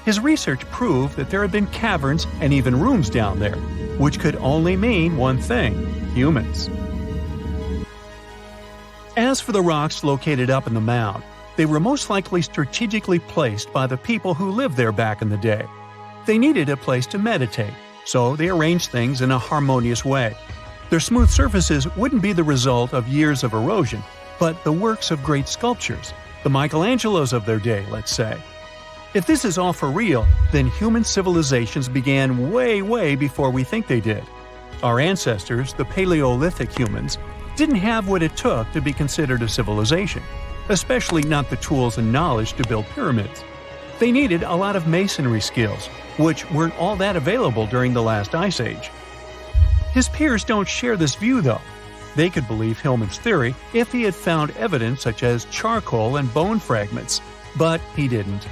His research proved that there had been caverns and even rooms down there, which could only mean one thing: humans. As for the rocks located up in the mound, they were most likely strategically placed by the people who lived there back in the day. They needed a place to meditate, so they arranged things in a harmonious way. Their smooth surfaces wouldn't be the result of years of erosion, but the works of great sculptures, the Michelangelos of their day, let's say. If this is all for real, then human civilizations began way before we think they did. Our ancestors, the Paleolithic humans, didn't have what it took to be considered a civilization, especially not the tools and knowledge to build pyramids. They needed a lot of masonry skills, which weren't all that available during the last ice age. His peers don't share this view, though. They could believe Hillman's theory if he had found evidence such as charcoal and bone fragments, but he didn't.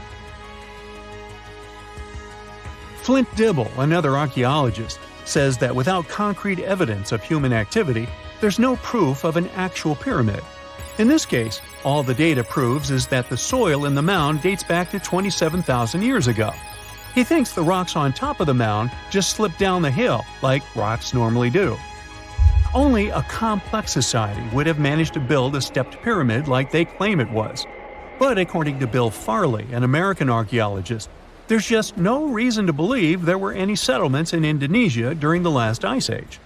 Flint Dibble, another archaeologist, says that without concrete evidence of human activity, there's no proof of an actual pyramid. In this case, all the data proves is that the soil in the mound dates back to 27,000 years ago. He thinks the rocks on top of the mound just slipped down the hill, like rocks normally do. Only a complex society would have managed to build a stepped pyramid like they claim it was. But according to Bill Farley, an American archaeologist, there's just no reason to believe there were any settlements in Indonesia during the last ice age.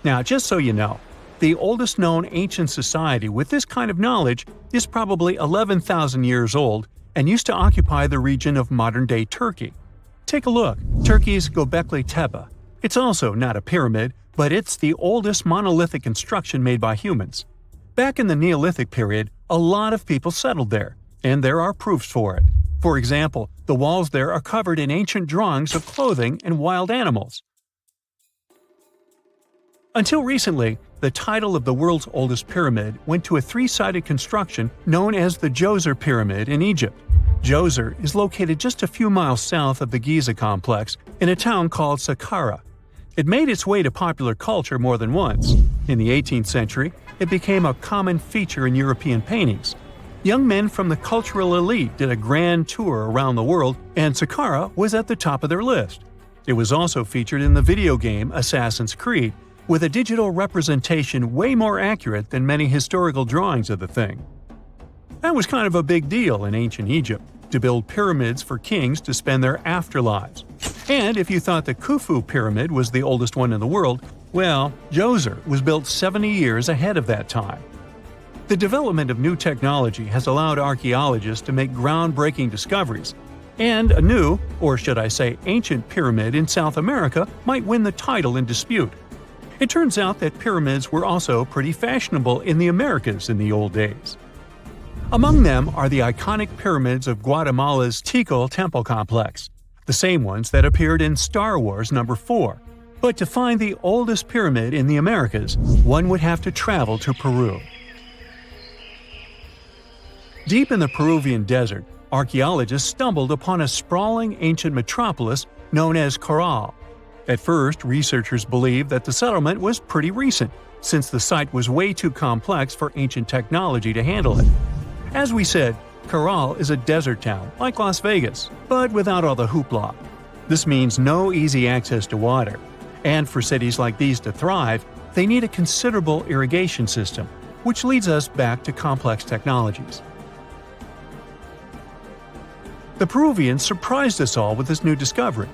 Now, just so you know, the oldest known ancient society with this kind of knowledge is probably 11,000 years old and used to occupy the region of modern-day Turkey. Take a look, Turkey's Göbekli Tepe. It's also not a pyramid, but it's the oldest monolithic construction made by humans. Back in the Neolithic period, a lot of people settled there, and there are proofs for it. For example, the walls there are covered in ancient drawings of clothing and wild animals. Until recently, the title of the world's oldest pyramid went to a three-sided construction known as the Djoser Pyramid in Egypt. Djoser is located just a few miles south of the Giza complex in a town called Saqqara. It made its way to popular culture more than once. In the 18th century, it became a common feature in European paintings. Young men from the cultural elite did a grand tour around the world, and Saqqara was at the top of their list. It was also featured in the video game Assassin's Creed, with a digital representation way more accurate than many historical drawings of the thing. That was kind of a big deal in ancient Egypt, to build pyramids for kings to spend their afterlives. And if you thought the Khufu pyramid was the oldest one in the world, well, Djoser was built 70 years ahead of that time. The development of new technology has allowed archaeologists to make groundbreaking discoveries, and a new, or should I say ancient pyramid in South America might win the title in dispute. It turns out that pyramids were also pretty fashionable in the Americas in the old days. Among them are the iconic pyramids of Guatemala's Tikal Temple Complex, the same ones that appeared in Star Wars No. 4. But to find the oldest pyramid in the Americas, one would have to travel to Peru. Deep in the Peruvian desert, archaeologists stumbled upon a sprawling ancient metropolis known as Caral. At first, researchers believed that the settlement was pretty recent, since the site was way too complex for ancient technology to handle it. As we said, Caral is a desert town, like Las Vegas, but without all the hoopla. This means no easy access to water. And for cities like these to thrive, they need a considerable irrigation system, which leads us back to complex technologies. The Peruvians surprised us all with this new discovery.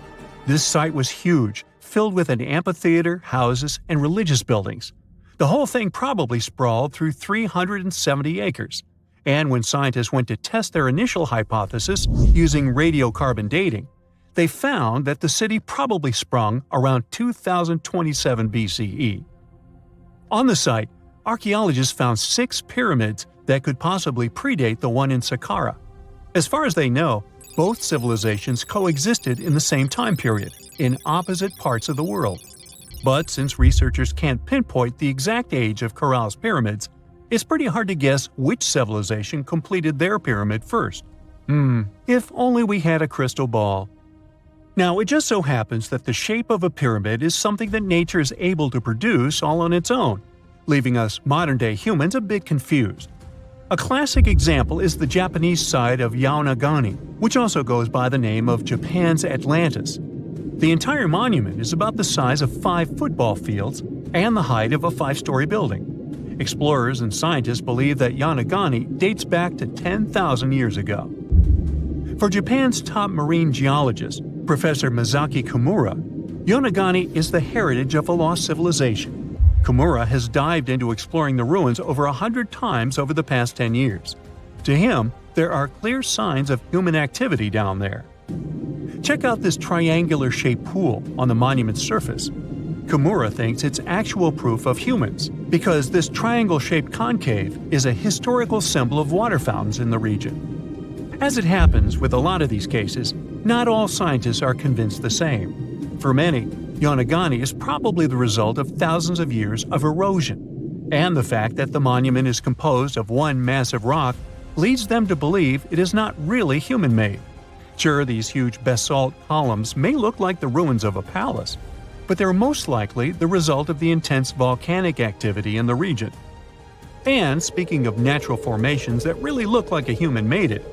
This site was huge, filled with an amphitheater, houses, and religious buildings. The whole thing probably sprawled through 370 acres. And when scientists went to test their initial hypothesis using radiocarbon dating, they found that the city probably sprung around 2027 BCE. On the site, archaeologists found 6 pyramids that could possibly predate the one in Saqqara. As far as they know, both civilizations coexisted in the same time period, in opposite parts of the world. But since researchers can't pinpoint the exact age of Caral's pyramids, it's pretty hard to guess which civilization completed their pyramid first. If only we had a crystal ball. Now, it just so happens that the shape of a pyramid is something that nature is able to produce all on its own, leaving us modern-day humans a bit confused. A classic example is the Japanese site of Yaonagani, which also goes by the name of Japan's Atlantis. The entire monument is about the size of 5 football fields and the height of a 5-story building. Explorers and scientists believe that Yaonagani dates back to 10,000 years ago. For Japan's top marine geologist, Professor Masaki Kimura, Yonaguni is the heritage of a lost civilization. Kimura has dived into exploring the ruins over 100 times over the past 10 years. To him, there are clear signs of human activity down there. Check out this triangular-shaped pool on the monument's surface. Kimura thinks it's actual proof of humans, because this triangle-shaped concave is a historical symbol of water fountains in the region. As it happens with a lot of these cases, not all scientists are convinced the same. For many, Yonaguni is probably the result of thousands of years of erosion, and the fact that the monument is composed of one massive rock leads them to believe it is not really human-made. Sure, these huge basalt columns may look like the ruins of a palace, but they're most likely the result of the intense volcanic activity in the region. And speaking of natural formations that really look like a human made it,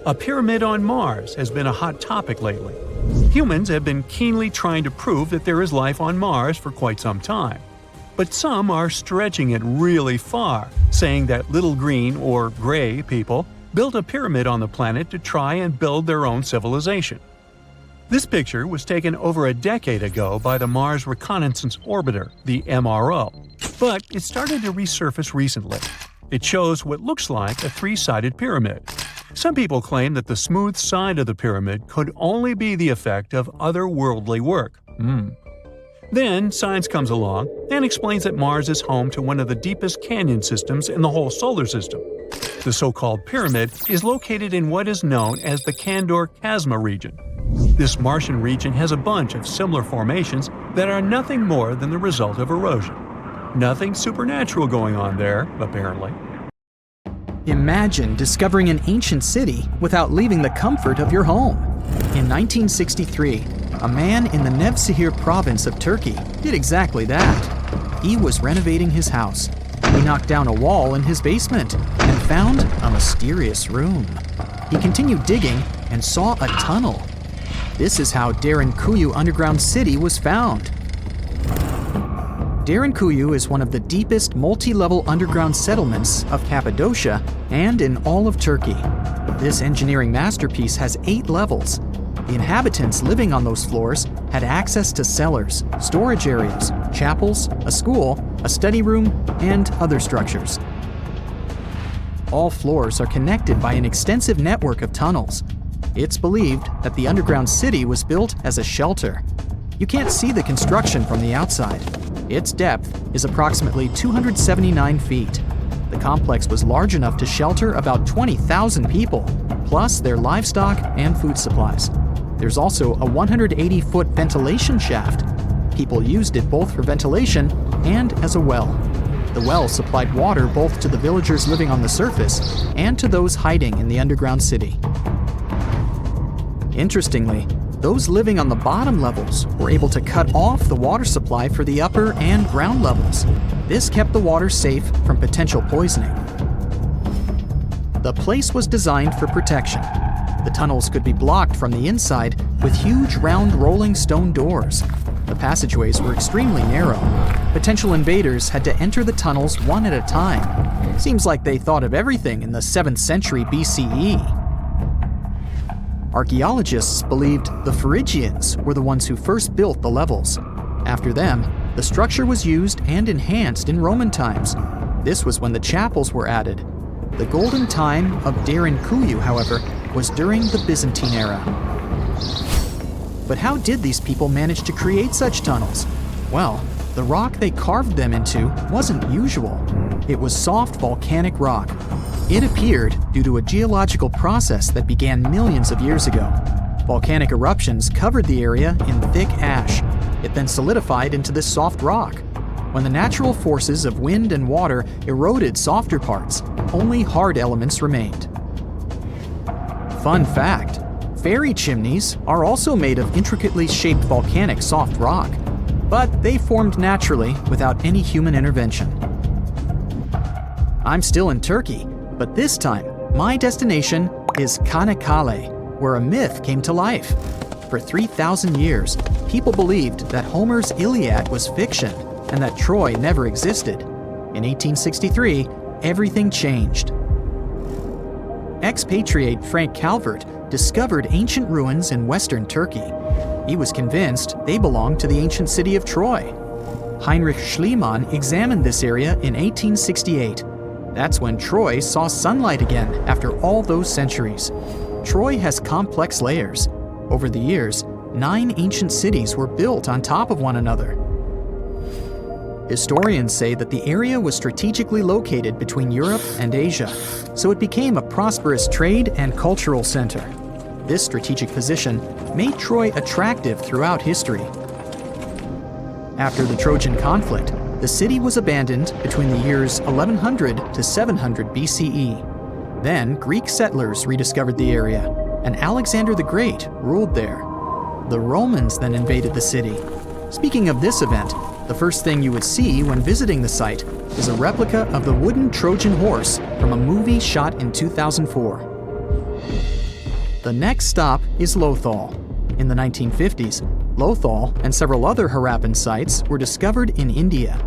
a pyramid on Mars has been a hot topic lately. Humans have been keenly trying to prove that there is life on Mars for quite some time. But some are stretching it really far, saying that little green or gray people built a pyramid on the planet to try and build their own civilization. This picture was taken over a decade ago by the Mars Reconnaissance Orbiter, the MRO, but it started to resurface recently. It shows what looks like a three-sided pyramid. Some people claim that the smooth side of the pyramid could only be the effect of otherworldly work. Then science comes along and explains that Mars is home to one of the deepest canyon systems in the whole solar system. The so-called pyramid is located in what is known as the Kandor-Chasma region. This Martian region has a bunch of similar formations that are nothing more than the result of erosion. Nothing supernatural going on there, apparently. Imagine discovering an ancient city without leaving the comfort of your home. In 1963, a man in the Nevşehir province of Turkey did exactly that. He was renovating his house. He knocked down a wall in his basement and found a mysterious room. He continued digging and saw a tunnel. This is how Derinkuyu underground city was found. Derinkuyu is one of the deepest multi-level underground settlements of Cappadocia and in all of Turkey. This engineering masterpiece has 8 levels. The inhabitants living on those floors had access to cellars, storage areas, chapels, a school, a study room, and other structures. All floors are connected by an extensive network of tunnels. It's believed that the underground city was built as a shelter. You can't see the construction from the outside. Its depth is approximately 279 feet. The complex was large enough to shelter about 20,000 people, plus their livestock and food supplies. There's also a 180-foot ventilation shaft. People used it both for ventilation and as a well. The well supplied water both to the villagers living on the surface and to those hiding in the underground city. Interestingly, those living on the bottom levels were able to cut off the water supply for the upper and ground levels. This kept the water safe from potential poisoning. The place was designed for protection. The tunnels could be blocked from the inside with huge round rolling stone doors. The passageways were extremely narrow. Potential invaders had to enter the tunnels one at a time. Seems like they thought of everything in the 7th century BCE. Archaeologists believed the Phrygians were the ones who first built the levels. After them, the structure was used and enhanced in Roman times. This was when the chapels were added. The golden time of Derinkuyu, however, was during the Byzantine era. But how did these people manage to create such tunnels? Well, the rock they carved them into wasn't usual. It was soft volcanic rock. It appeared due to a geological process that began millions of years ago. Volcanic eruptions covered the area in thick ash. It then solidified into this soft rock. When the natural forces of wind and water eroded softer parts, only hard elements remained. Fun fact, fairy chimneys are also made of intricately shaped volcanic soft rock, but they formed naturally without any human intervention. I'm still in Turkey, but this time, my destination is Çanakkale, where a myth came to life. For 3,000 years, people believed that Homer's Iliad was fiction and that Troy never existed. In 1863, everything changed. Expatriate Frank Calvert discovered ancient ruins in western Turkey. He was convinced they belonged to the ancient city of Troy. Heinrich Schliemann examined this area in 1868. That's when Troy saw sunlight again after all those centuries. Troy has complex layers. Over the years, 9 ancient cities were built on top of one another. Historians say that the area was strategically located between Europe and Asia, so it became a prosperous trade and cultural center. This strategic position made Troy attractive throughout history. After the Trojan conflict, the city was abandoned between the years 1100 to 700 BCE. Then Greek settlers rediscovered the area, and Alexander the Great ruled there. The Romans then invaded the city. Speaking of this event, the first thing you would see when visiting the site is a replica of the wooden Trojan horse from a movie shot in 2004. The next stop is Lothal. In the 1950s, Lothal and several other Harappan sites were discovered in India.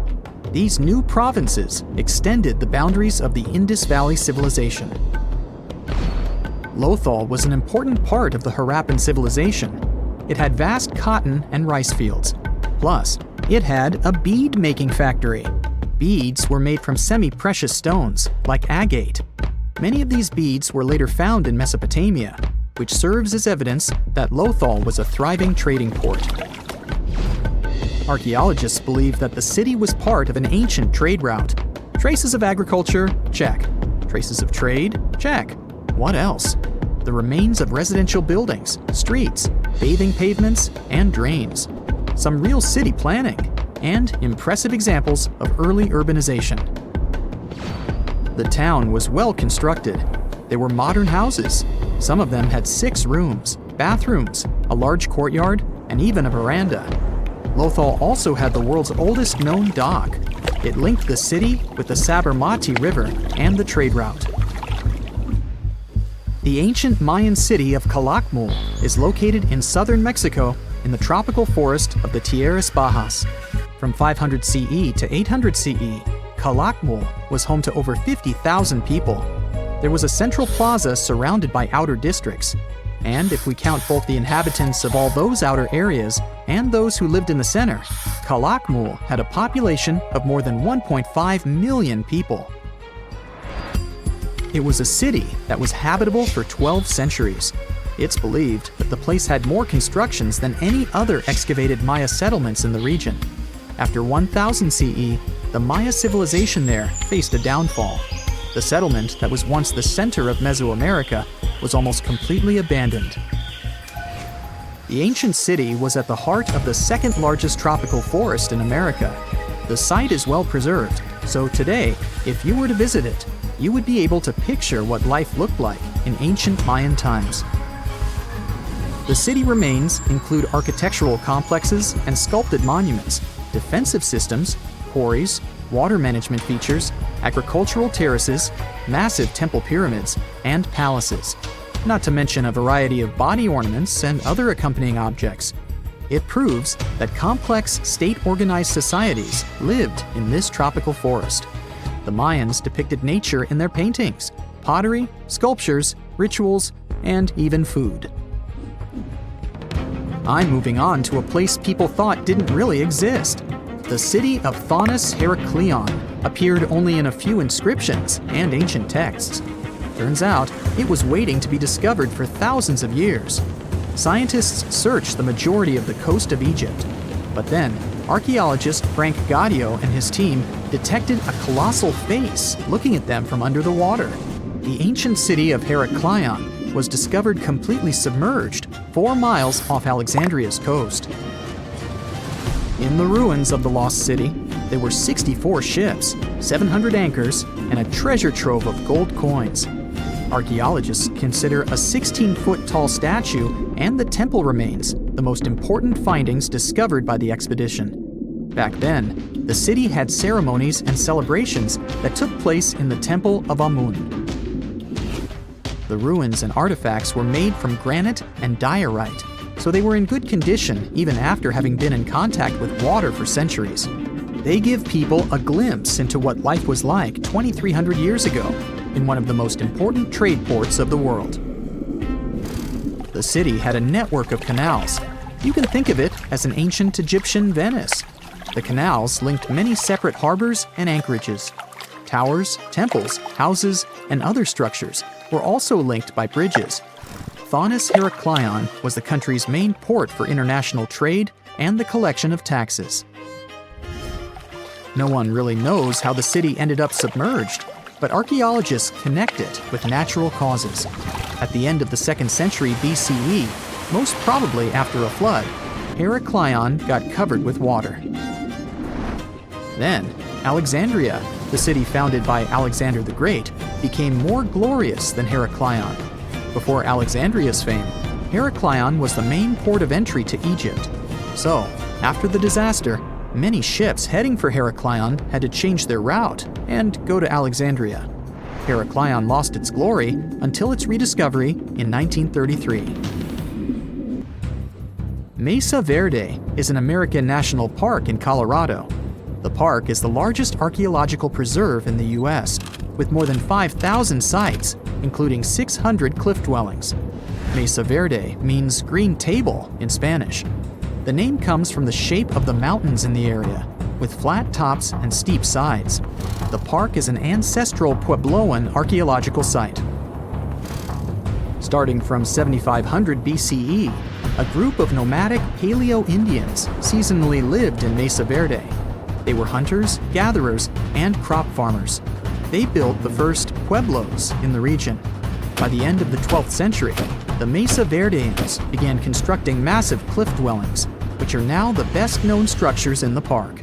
These new provinces extended the boundaries of the Indus Valley civilization. Lothal was an important part of the Harappan civilization. It had vast cotton and rice fields. Plus, it had a bead-making factory. Beads were made from semi-precious stones, like agate. Many of these beads were later found in Mesopotamia, which serves as evidence that Lothal was a thriving trading port. Archaeologists believe that the city was part of an ancient trade route. Traces of agriculture? Check. Traces of trade? Check. What else? The remains of residential buildings, streets, bathing pavements, and drains. Some real city planning, and impressive examples of early urbanization. The town was well constructed. They were modern houses. Some of them had 6 rooms, bathrooms, a large courtyard, and even a veranda. Lothal also had the world's oldest known dock. It linked the city with the Sabarmati River and the trade route. The ancient Mayan city of Calakmul is located in southern Mexico in the tropical forest of the Tierras Bajas. From 500 CE to 800 CE, Calakmul was home to over 50,000 people. There was a central plaza surrounded by outer districts. And if we count both the inhabitants of all those outer areas and those who lived in the center, Calakmul had a population of more than 1.5 million people. It was a city that was habitable for 12 centuries. It's believed that the place had more constructions than any other excavated Maya settlements in the region. After 1000 CE, the Maya civilization there faced a downfall. The settlement that was once the center of Mesoamerica was almost completely abandoned. The ancient city was at the heart of the second largest tropical forest in America. The site is well preserved, so today, if you were to visit it, you would be able to picture what life looked like in ancient Mayan times. The city remains include architectural complexes and sculpted monuments, defensive systems, quarries, water management features, agricultural terraces, massive temple pyramids, and palaces, not to mention a variety of body ornaments and other accompanying objects. It proves that complex state-organized societies lived in this tropical forest. The Mayans depicted nature in their paintings, pottery, sculptures, rituals, and even food. I'm moving on to a place people thought didn't really exist. The city of Thonis Heraklion appeared only in a few inscriptions and ancient texts. Turns out, it was waiting to be discovered for thousands of years. Scientists searched the majority of the coast of Egypt. But then, archaeologist Frank Gaudio and his team detected a colossal face looking at them from under the water. The ancient city of Heraklion was discovered completely submerged 4 miles off Alexandria's coast. In the ruins of the lost city, there were 64 ships, 700 anchors, and a treasure trove of gold coins. Archaeologists consider a 16-foot-tall statue and the temple remains the most important findings discovered by the expedition. Back then, the city had ceremonies and celebrations that took place in the Temple of Amun. The ruins and artifacts were made from granite and diorite, so they were in good condition even after having been in contact with water for centuries. They give people a glimpse into what life was like 2,300 years ago in one of the most important trade ports of the world. The city had a network of canals. You can think of it as an ancient Egyptian Venice. The canals linked many separate harbors and anchorages. Towers, temples, houses, and other structures were also linked by bridges. Thonis Heracleion was the country's main port for international trade and the collection of taxes. No one really knows how the city ended up submerged, but archaeologists connect it with natural causes. At the end of the 2nd century BCE, most probably after a flood, Heracleion got covered with water. Then, Alexandria, the city founded by Alexander the Great, became more glorious than Heracleion. Before Alexandria's fame, Heracleion was the main port of entry to Egypt. So, after the disaster, many ships heading for Heracleion had to change their route and go to Alexandria. Heracleion lost its glory until its rediscovery in 1933. Mesa Verde is an American national park in Colorado. The park is the largest archaeological preserve in the U.S., with more than 5,000 sites, including 600 cliff dwellings. Mesa Verde means green table in Spanish. The name comes from the shape of the mountains in the area, with flat tops and steep sides. The park is an ancestral Puebloan archaeological site. Starting from 7500 BCE, a group of nomadic Paleo-Indians seasonally lived in Mesa Verde. They were hunters, gatherers, and crop farmers. They built the first pueblos in the region. By the end of the 12th century, the Mesa Verdeans began constructing massive cliff dwellings, which are now the best-known structures in the park.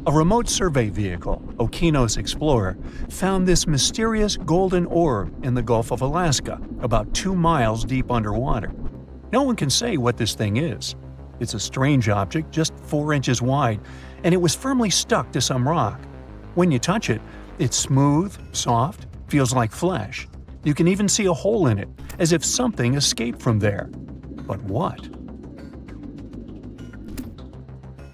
A remote survey vehicle, Okinos Explorer, found this mysterious golden orb in the Gulf of Alaska, about 2 miles deep underwater. No one can say what this thing is. It's a strange object, just 4 inches wide, and it was firmly stuck to some rock. When you touch it, it's smooth, soft, feels like flesh. You can even see a hole in it, as if something escaped from there. But what?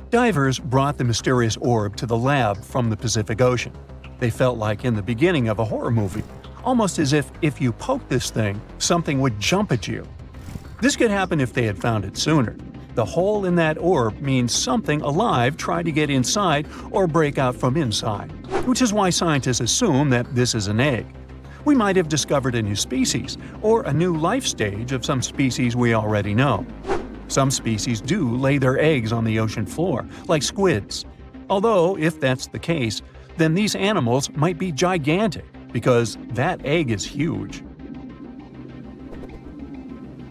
Divers brought the mysterious orb to the lab from the Pacific Ocean. They felt like in the beginning of a horror movie, almost as if you poked this thing, something would jump at you. This could happen if they had found it sooner. The hole in that orb means something alive tried to get inside or break out from inside, which is why scientists assume that this is an egg. We might have discovered a new species, or a new life stage of some species we already know. Some species do lay their eggs on the ocean floor, like squids. Although, if that's the case, then these animals might be gigantic, because that egg is huge.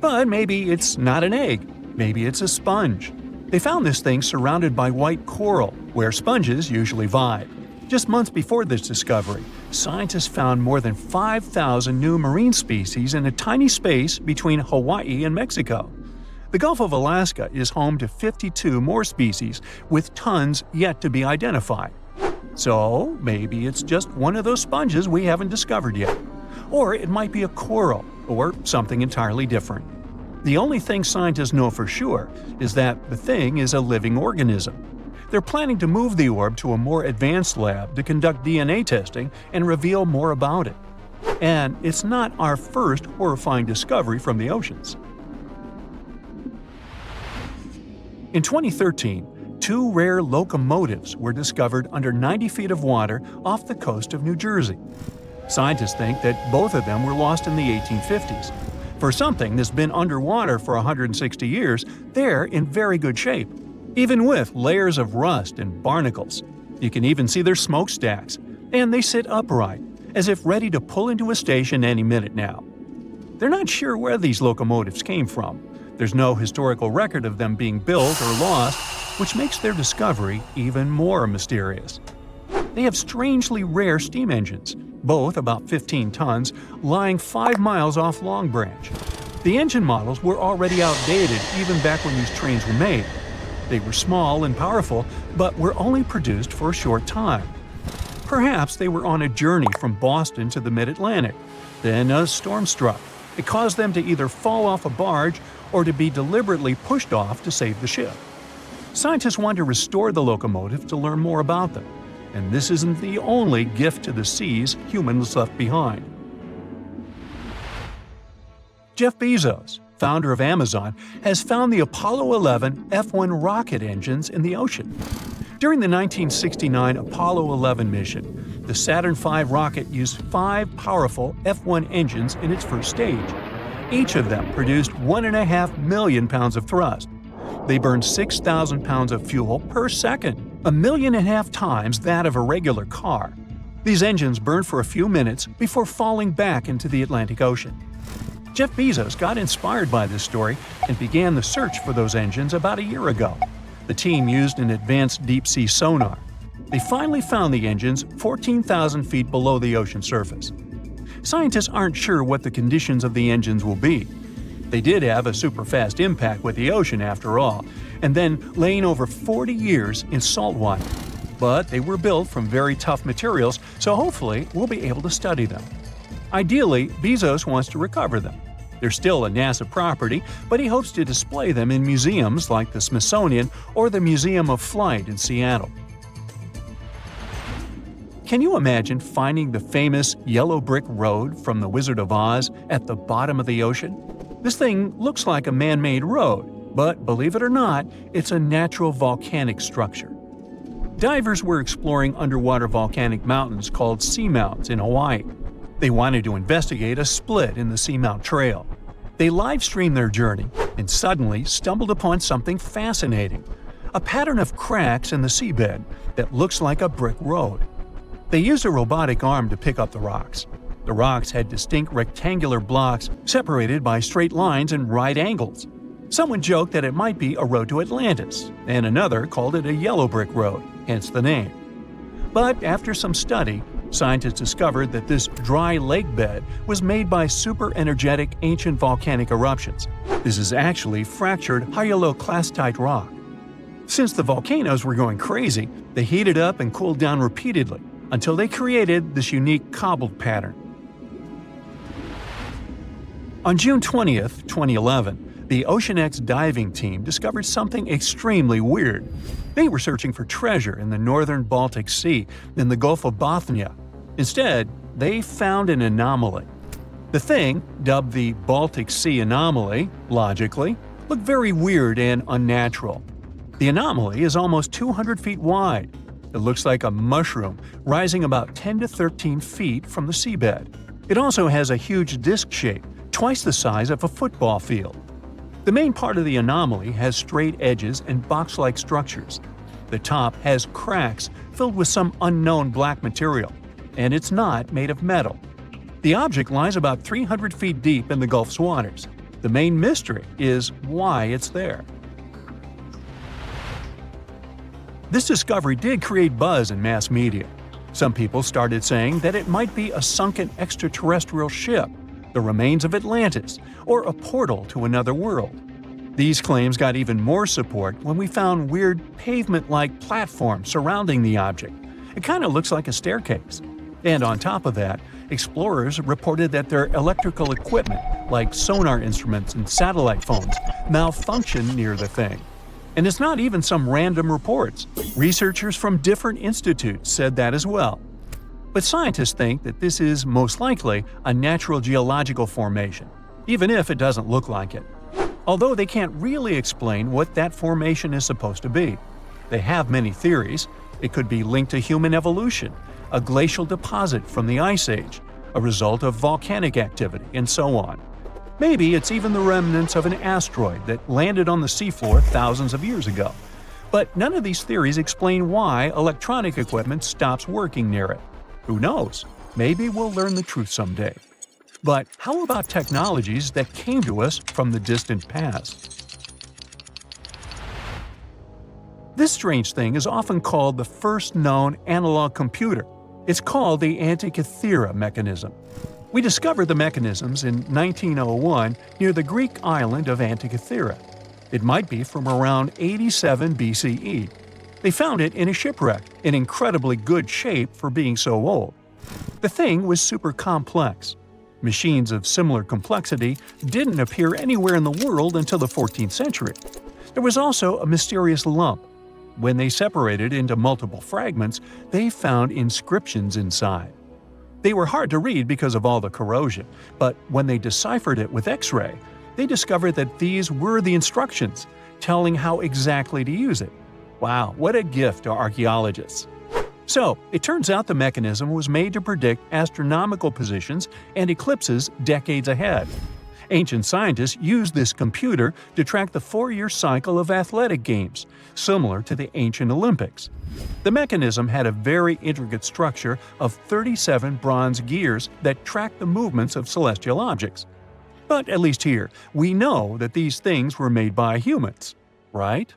But maybe it's not an egg. Maybe it's a sponge. They found this thing surrounded by white coral, where sponges usually vibe. Just months before this discovery, scientists found more than 5,000 new marine species in a tiny space between Hawaii and Mexico. The Gulf of Alaska is home to 52 more species, with tons yet to be identified. So maybe it's just one of those sponges we haven't discovered yet. Or it might be a coral, or something entirely different. The only thing scientists know for sure is that the thing is a living organism. They're planning to move the orb to a more advanced lab to conduct DNA testing and reveal more about it. And it's not our first horrifying discovery from the oceans. In 2013, 2 rare locomotives were discovered under 90 feet of water off the coast of New Jersey. Scientists think that both of them were lost in the 1850s. For something that's been underwater for 160 years, they're in very good shape, even with layers of rust and barnacles. You can even see their smokestacks, and they sit upright, as if ready to pull into a station any minute now. They're not sure where these locomotives came from. There's no historical record of them being built or lost, which makes their discovery even more mysterious. They have strangely rare steam engines, both about 15 tons, lying 5 miles off Long Branch. The engine models were already outdated even back when these trains were made. They were small and powerful, but were only produced for a short time. Perhaps they were on a journey from Boston to the mid-Atlantic. Then a storm struck. It caused them to either fall off a barge or to be deliberately pushed off to save the ship. Scientists want to restore the locomotive to learn more about them. And this isn't the only gift to the seas humans left behind. Jeff Bezos, founder of Amazon, has found the Apollo 11 F-1 rocket engines in the ocean. During the 1969 Apollo 11 mission, the Saturn V rocket used 5 powerful F-1 engines in its first stage. Each of them produced 1.5 million pounds of thrust. They burned 6,000 pounds of fuel per second, 1.5 million times that of a regular car. These engines burned for a few minutes before falling back into the Atlantic Ocean. Jeff Bezos got inspired by this story and began the search for those engines about a year ago. The team used an advanced deep-sea sonar. They finally found the engines 14,000 feet below the ocean surface. Scientists aren't sure what the conditions of the engines will be. They did have a super-fast impact with the ocean after all, and then laying over 40 years in salt water. But they were built from very tough materials, so hopefully we'll be able to study them. Ideally, Bezos wants to recover them. They're still a NASA property, but he hopes to display them in museums like the Smithsonian or the Museum of Flight in Seattle. Can you imagine finding the famous yellow brick road from The Wizard of Oz at the bottom of the ocean? This thing looks like a man-made road, but believe it or not, it's a natural volcanic structure. Divers were exploring underwater volcanic mountains called seamounts in Hawaii. They wanted to investigate a split in the Seamount Trail. They live-streamed their journey and suddenly stumbled upon something fascinating, a pattern of cracks in the seabed that looks like a brick road. They used a robotic arm to pick up the rocks. The rocks had distinct rectangular blocks separated by straight lines and right angles. Someone joked that it might be a road to Atlantis, and another called it a yellow brick road, hence the name. But after some study, scientists discovered that this dry lake bed was made by super-energetic ancient volcanic eruptions. This is actually fractured hyaloclastite rock. Since the volcanoes were going crazy, they heated up and cooled down repeatedly until they created this unique cobbled pattern. On June 20, 2011, the OceanX diving team discovered something extremely weird. They were searching for treasure in the northern Baltic Sea in the Gulf of Bothnia. Instead, they found an anomaly. The thing, dubbed the Baltic Sea Anomaly, logically, looked very weird and unnatural. The anomaly is almost 200 feet wide. It looks like a mushroom rising about 10 to 13 feet from the seabed. It also has a huge disc shape, twice the size of a football field. The main part of the anomaly has straight edges and box-like structures. The top has cracks filled with some unknown black material, and it's not made of metal. The object lies about 300 feet deep in the Gulf's waters. The main mystery is why it's there. This discovery did create buzz in mass media. Some people started saying that it might be a sunken extraterrestrial ship, the remains of Atlantis, or a portal to another world. These claims got even more support when we found weird pavement-like platforms surrounding the object. It kind of looks like a staircase. And on top of that, explorers reported that their electrical equipment, like sonar instruments and satellite phones, malfunctioned near the thing. And it's not even some random reports. Researchers from different institutes said that as well. But scientists think that this is most likely a natural geological formation, even if it doesn't look like it. Although they can't really explain what that formation is supposed to be. They have many theories. It could be linked to human evolution, a glacial deposit from the Ice Age, a result of volcanic activity, and so on. Maybe it's even the remnants of an asteroid that landed on the seafloor thousands of years ago. But none of these theories explain why electronic equipment stops working near it. Who knows? Maybe we'll learn the truth someday. But how about technologies that came to us from the distant past? This strange thing is often called the first known analog computer. It's called the Antikythera mechanism. We discovered the mechanisms in 1901 near the Greek island of Antikythera. It might be from around 87 BCE. They found it in a shipwreck, in incredibly good shape for being so old. The thing was super complex. Machines of similar complexity didn't appear anywhere in the world until the 14th century. There was also a mysterious lump. When they separated into multiple fragments, they found inscriptions inside. They were hard to read because of all the corrosion, but when they deciphered it with X-ray, they discovered that these were the instructions, telling how exactly to use it. Wow, what a gift to archaeologists! So, it turns out the mechanism was made to predict astronomical positions and eclipses decades ahead. Ancient scientists used this computer to track the 4-year cycle of athletic games, similar to the ancient Olympics. The mechanism had a very intricate structure of 37 bronze gears that tracked the movements of celestial objects. But at least here, we know that these things were made by humans, right?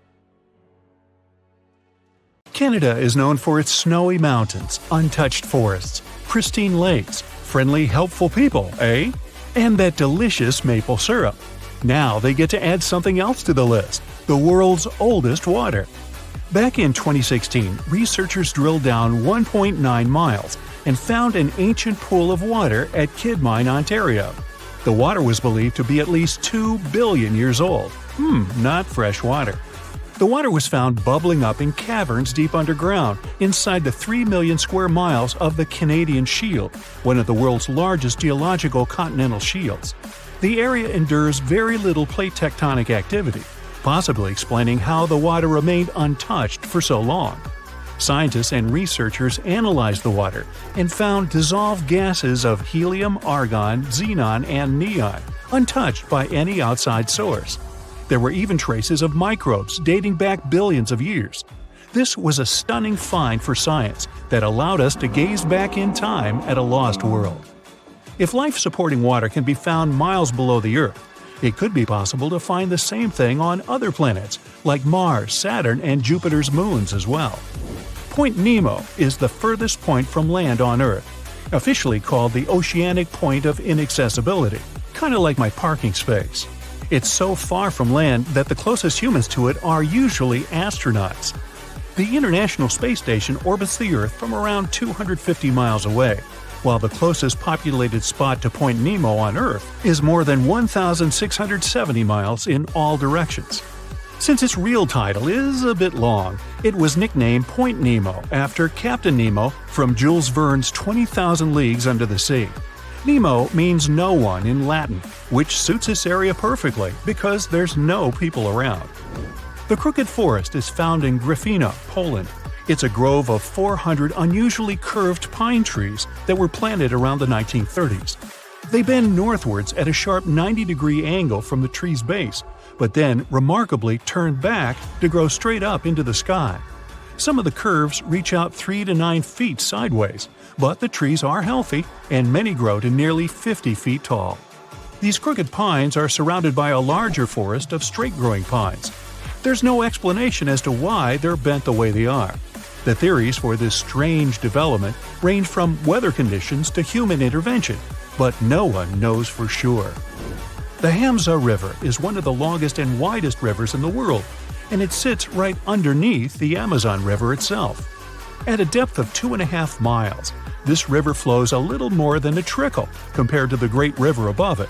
Canada is known for its snowy mountains, untouched forests, pristine lakes, friendly, helpful people, eh? And that delicious maple syrup. Now they get to add something else to the list: the world's oldest water. Back in 2016, researchers drilled down 1.9 miles and found an ancient pool of water at Kidmine, Ontario. The water was believed to be at least 2 billion years old. Not fresh water. The water was found bubbling up in caverns deep underground, inside the 3 million square miles of the Canadian Shield, one of the world's largest geological continental shields. The area endures very little plate tectonic activity, possibly explaining how the water remained untouched for so long. Scientists and researchers analyzed the water and found dissolved gases of helium, argon, xenon, and neon, untouched by any outside source. There were even traces of microbes dating back billions of years. This was a stunning find for science that allowed us to gaze back in time at a lost world. If life-supporting water can be found miles below the Earth, it could be possible to find the same thing on other planets like Mars, Saturn, and Jupiter's moons as well. Point Nemo is the furthest point from land on Earth, officially called the Oceanic Point of Inaccessibility, kind of like my parking space. It's so far from land that the closest humans to it are usually astronauts. The International Space Station orbits the Earth from around 250 miles away, while the closest populated spot to Point Nemo on Earth is more than 1,670 miles in all directions. Since its real title is a bit long, it was nicknamed Point Nemo after Captain Nemo from Jules Verne's 20,000 Leagues Under the Sea. Nemo means no one in Latin, which suits this area perfectly because there's no people around. The Crooked Forest is found in Gryfino, Poland. It's a grove of 400 unusually curved pine trees that were planted around the 1930s. They bend northwards at a sharp 90-degree angle from the tree's base, but then remarkably turn back to grow straight up into the sky. Some of the curves reach out 3 to 9 feet sideways, but the trees are healthy, and many grow to nearly 50 feet tall. These crooked pines are surrounded by a larger forest of straight-growing pines. There's no explanation as to why they're bent the way they are. The theories for this strange development range from weather conditions to human intervention, but no one knows for sure. The Hamza River is one of the longest and widest rivers in the world, and it sits right underneath the Amazon River itself. At a depth of 2.5 miles, this river flows a little more than a trickle compared to the Great River above it.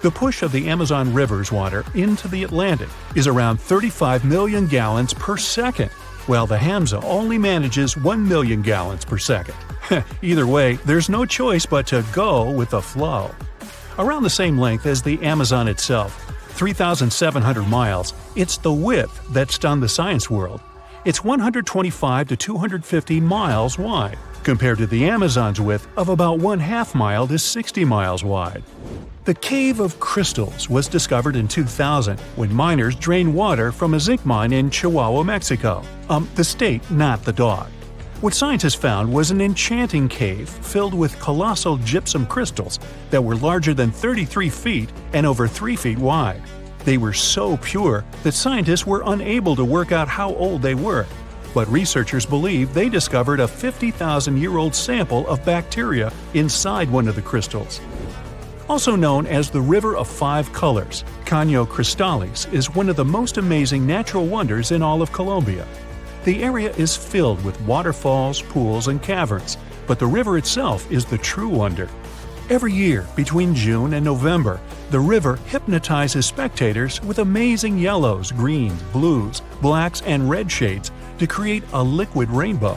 The push of the Amazon River's water into the Atlantic is around 35 million gallons per second, while the Hamza only manages 1 million gallons per second. Either way, there's no choice but to go with the flow. Around the same length as the Amazon itself, 3,700 miles, it's the width that stunned the science world. It's 125 to 250 miles wide, compared to the Amazon's width of about 1/2 mile to 60 miles wide. The Cave of Crystals was discovered in 2000 when miners drained water from a zinc mine in Chihuahua, Mexico. The state, not the dog. What scientists found was an enchanting cave filled with colossal gypsum crystals that were larger than 33 feet and over 3 feet wide. They were so pure that scientists were unable to work out how old they were, but researchers believe they discovered a 50,000-year-old sample of bacteria inside one of the crystals. Also known as the River of Five Colors, Caño Cristalis is one of the most amazing natural wonders in all of Colombia. The area is filled with waterfalls, pools, and caverns, but the river itself is the true wonder. Every year, between June and November, the river hypnotizes spectators with amazing yellows, greens, blues, blacks, and red shades to create a liquid rainbow.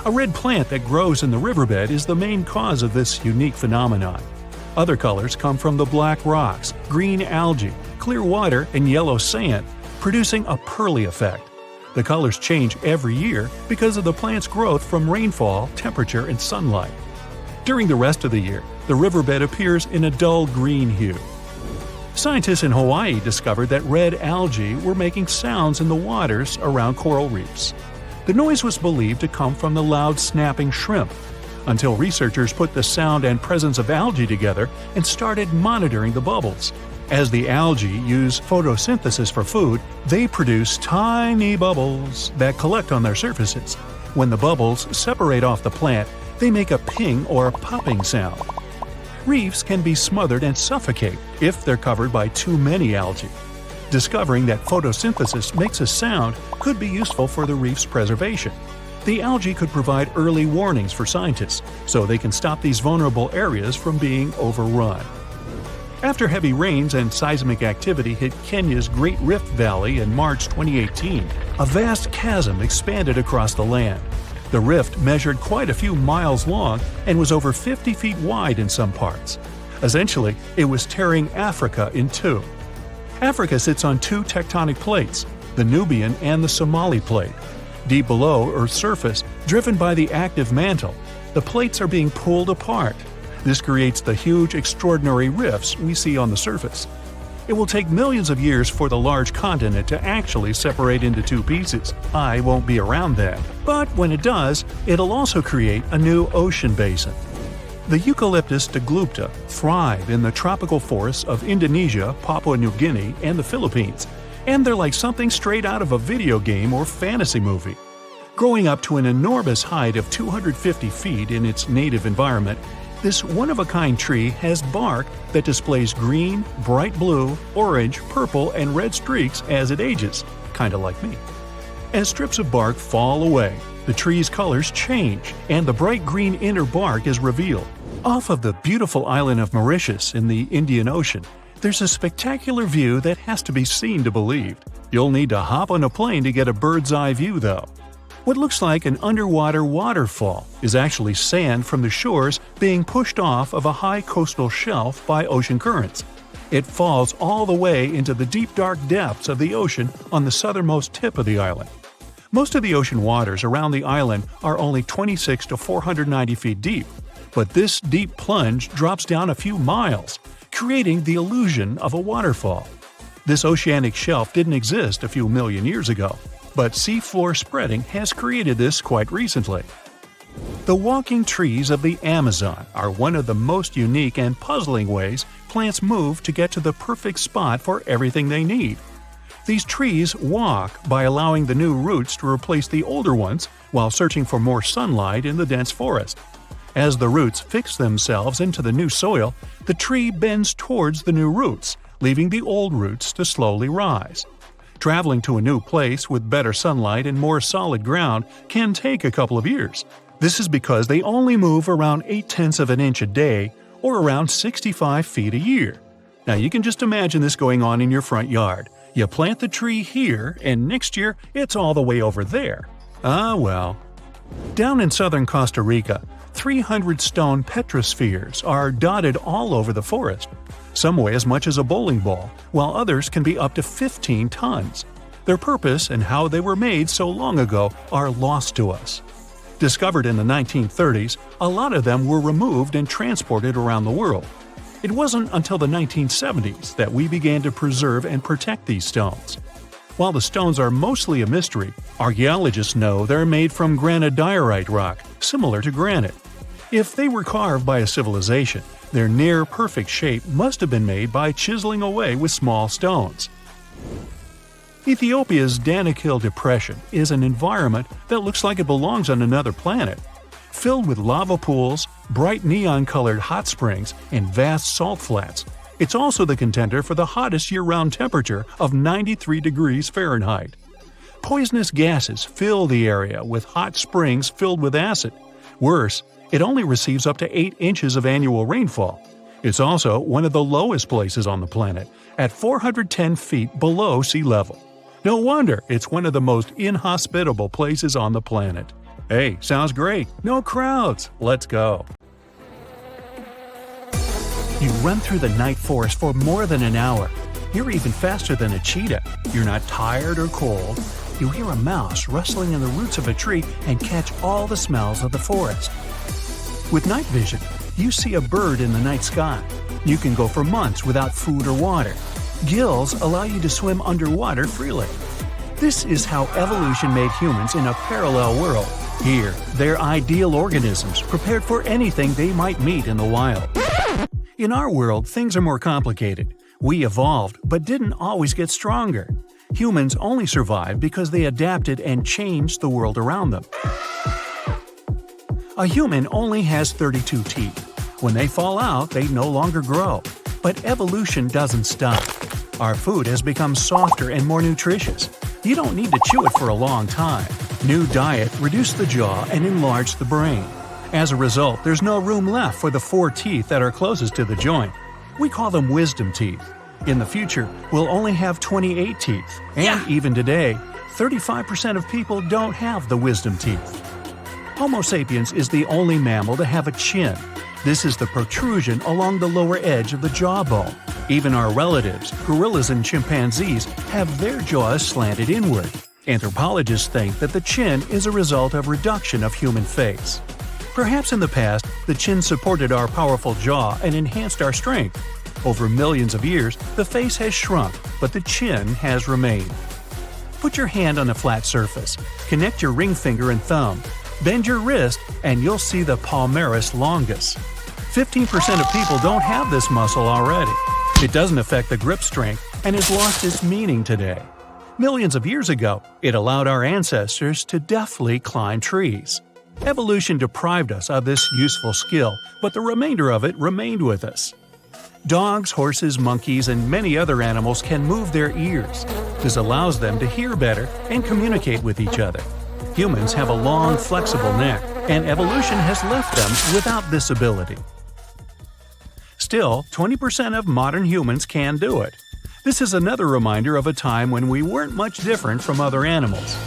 A red plant that grows in the riverbed is the main cause of this unique phenomenon. Other colors come from the black rocks, green algae, clear water, and yellow sand, producing a pearly effect. The colors change every year because of the plant's growth from rainfall, temperature, and sunlight. During the rest of the year, the riverbed appears in a dull green hue. Scientists in Hawaii discovered that red algae were making sounds in the waters around coral reefs. The noise was believed to come from the loud snapping shrimp, until researchers put the sound and presence of algae together and started monitoring the bubbles. As the algae use photosynthesis for food, they produce tiny bubbles that collect on their surfaces. When the bubbles separate off the plant, they make a ping or popping sound. Reefs can be smothered and suffocate if they're covered by too many algae. Discovering that photosynthesis makes a sound could be useful for the reef's preservation. The algae could provide early warnings for scientists, so they can stop these vulnerable areas from being overrun. After heavy rains and seismic activity hit Kenya's Great Rift Valley in March 2018, a vast chasm expanded across the land. The rift measured quite a few miles long and was over 50 feet wide in some parts. Essentially, it was tearing Africa in two. Africa sits on two tectonic plates, the Nubian and the Somali plate. Deep below Earth's surface, driven by the active mantle, the plates are being pulled apart. This creates the huge, extraordinary rifts we see on the surface. It will take millions of years for the large continent to actually separate into two pieces. I won't be around then. But when it does, it'll also create a new ocean basin. The Eucalyptus deglupta thrive in the tropical forests of Indonesia, Papua New Guinea, and the Philippines, and they're like something straight out of a video game or fantasy movie. Growing up to an enormous height of 250 feet in its native environment, this one-of-a-kind tree has bark that displays green, bright blue, orange, purple, and red streaks as it ages, kinda like me. As strips of bark fall away, the tree's colors change, and the bright green inner bark is revealed. Off of the beautiful island of Mauritius in the Indian Ocean, there's a spectacular view that has to be seen to believe. You'll need to hop on a plane to get a bird's-eye view, though. What looks like an underwater waterfall is actually sand from the shores being pushed off of a high coastal shelf by ocean currents. It falls all the way into the deep dark depths of the ocean on the southernmost tip of the island. Most of the ocean waters around the island are only 26 to 490 feet deep, but this deep plunge drops down a few miles, creating the illusion of a waterfall. This oceanic shelf didn't exist a few million years ago, but seafloor spreading has created this quite recently. The walking trees of the Amazon are one of the most unique and puzzling ways plants move to get to the perfect spot for everything they need. These trees walk by allowing the new roots to replace the older ones while searching for more sunlight in the dense forest. As the roots fix themselves into the new soil, the tree bends towards the new roots, leaving the old roots to slowly rise. Traveling to a new place with better sunlight and more solid ground can take a couple of years. This is because they only move around 0.8 of an inch a day, or around 65 feet a year. Now you can just imagine this going on in your front yard. You plant the tree here, and next year it's all the way over there. Ah well. Down in southern Costa Rica, 300 stone petrospheres are dotted all over the forest. Some weigh as much as a bowling ball, while others can be up to 15 tons. Their purpose and how they were made so long ago are lost to us. Discovered in the 1930s, a lot of them were removed and transported around the world. It wasn't until the 1970s that we began to preserve and protect these stones. While the stones are mostly a mystery, archaeologists know they're made from granodiorite rock, similar to granite. If they were carved by a civilization, their near-perfect shape must have been made by chiseling away with small stones. Ethiopia's Danakil Depression is an environment that looks like it belongs on another planet. Filled with lava pools, bright neon-colored hot springs, and vast salt flats, it's also the contender for the hottest year-round temperature of 93 degrees Fahrenheit. Poisonous gases fill the area with hot springs filled with acid. Worse, it only receives up to 8 inches of annual rainfall. It's also one of the lowest places on the planet, at 410 feet below sea level. No wonder it's one of the most inhospitable places on the planet. Hey, sounds great. No crowds. Let's go. You run through the night forest for more than an hour. You're even faster than a cheetah. You're not tired or cold. You hear a mouse rustling in the roots of a tree and catch all the smells of the forest. With night vision, you see a bird in the night sky. You can go for months without food or water. Gills allow you to swim underwater freely. This is how evolution made humans in a parallel world. Here, they're ideal organisms prepared for anything they might meet in the wild. In our world, things are more complicated. We evolved, but didn't always get stronger. Humans only survived because they adapted and changed the world around them. A human only has 32 teeth. When they fall out, they no longer grow. But evolution doesn't stop. Our food has become softer and more nutritious. You don't need to chew it for a long time. New diet reduced the jaw and enlarged the brain. As a result, there's no room left for the 4 teeth that are closest to the joint. We call them wisdom teeth. In the future, we'll only have 28 teeth. And even today, 35% of people don't have the wisdom teeth. Homo sapiens is the only mammal to have a chin. This is the protrusion along the lower edge of the jawbone. Even our relatives, gorillas and chimpanzees, have their jaws slanted inward. Anthropologists think that the chin is a result of reduction of human face. Perhaps in the past, the chin supported our powerful jaw and enhanced our strength. Over millions of years, the face has shrunk, but the chin has remained. Put your hand on a flat surface, connect your ring finger and thumb, bend your wrist, and you'll see the palmaris longus. 15% of people don't have this muscle already. It doesn't affect the grip strength and has lost its meaning today. Millions of years ago, it allowed our ancestors to deftly climb trees. Evolution deprived us of this useful skill, but the remainder of it remained with us. Dogs, horses, monkeys, and many other animals can move their ears. This allows them to hear better and communicate with each other. Humans have a long, flexible neck, and evolution has left them without this ability. Still, 20% of modern humans can do it. This is another reminder of a time when we weren't much different from other animals.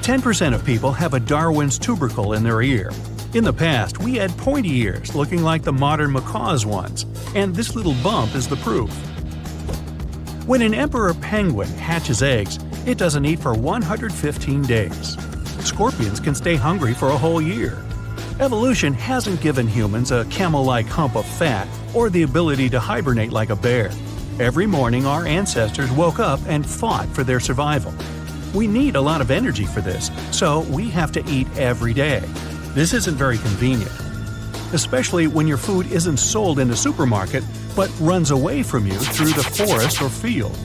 10% of people have a Darwin's tubercle in their ear. In the past, we had pointy ears looking like the modern macaw's ones, and this little bump is the proof. When an emperor penguin hatches eggs, it doesn't eat for 115 days. Scorpions can stay hungry for a whole year. Evolution hasn't given humans a camel-like hump of fat or the ability to hibernate like a bear. Every morning, our ancestors woke up and fought for their survival. We need a lot of energy for this, so we have to eat every day. This isn't very convenient, especially when your food isn't sold in a supermarket but runs away from you through the forest or field.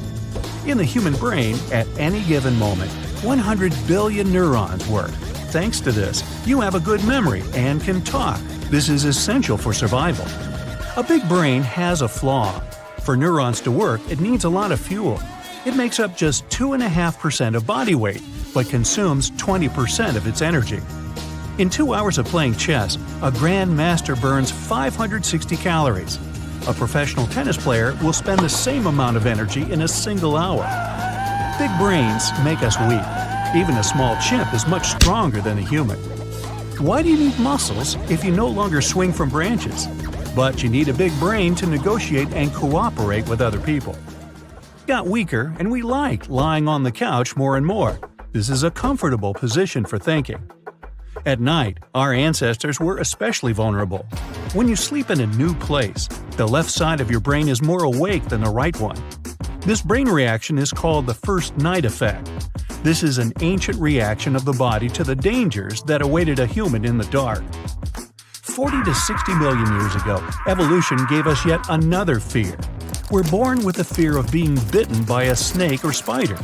In the human brain, at any given moment, 100 billion neurons work. Thanks to this, you have a good memory and can talk. This is essential for survival. A big brain has a flaw. For neurons to work, it needs a lot of fuel. It makes up just 2.5% of body weight, but consumes 20% of its energy. In 2 hours of playing chess, a grandmaster burns 560 calories. A professional tennis player will spend the same amount of energy in a single hour. Big brains make us weak. Even a small chimp is much stronger than a human. Why do you need muscles if you no longer swing from branches? But you need a big brain to negotiate and cooperate with other people. Got weaker, and we like lying on the couch more and more. This is a comfortable position for thinking. At night, our ancestors were especially vulnerable. When you sleep in a new place, the left side of your brain is more awake than the right one. This brain reaction is called the first night effect. This is an ancient reaction of the body to the dangers that awaited a human in the dark. 40 to 60 million years ago, evolution gave us yet another fear. We're born with the fear of being bitten by a snake or spider.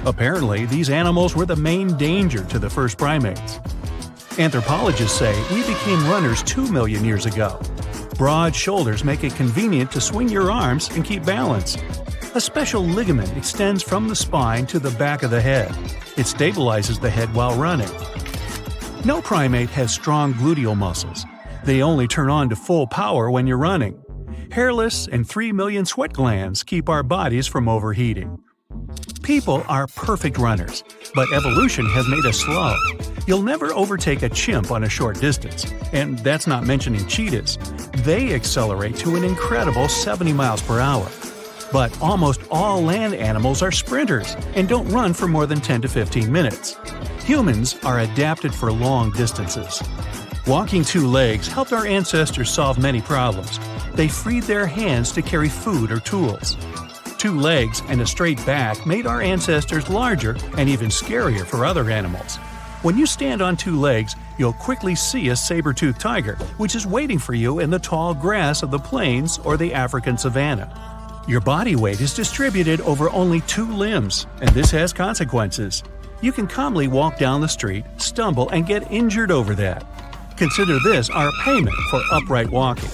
Apparently, these animals were the main danger to the first primates. Anthropologists say we became runners 2 million years ago. Broad shoulders make it convenient to swing your arms and keep balance. A special ligament extends from the spine to the back of the head. It stabilizes the head while running. No primate has strong gluteal muscles. They only turn on to full power when you're running. Hairless and 3 million sweat glands keep our bodies from overheating. People are perfect runners, but evolution has made us slow. You'll never overtake a chimp on a short distance, and that's not mentioning cheetahs. They accelerate to an incredible 70 miles per hour. But almost all land animals are sprinters and don't run for more than 10 to 15 minutes. Humans are adapted for long distances. Walking two legs helped our ancestors solve many problems. They freed their hands to carry food or tools. Two legs and a straight back made our ancestors larger and even scarier for other animals. When you stand on two legs, you'll quickly see a saber-toothed tiger, which is waiting for you in the tall grass of the plains or the African savanna. Your body weight is distributed over only two limbs, and this has consequences. You can calmly walk down the street, stumble, and get injured over that. Consider this our payment for upright walking.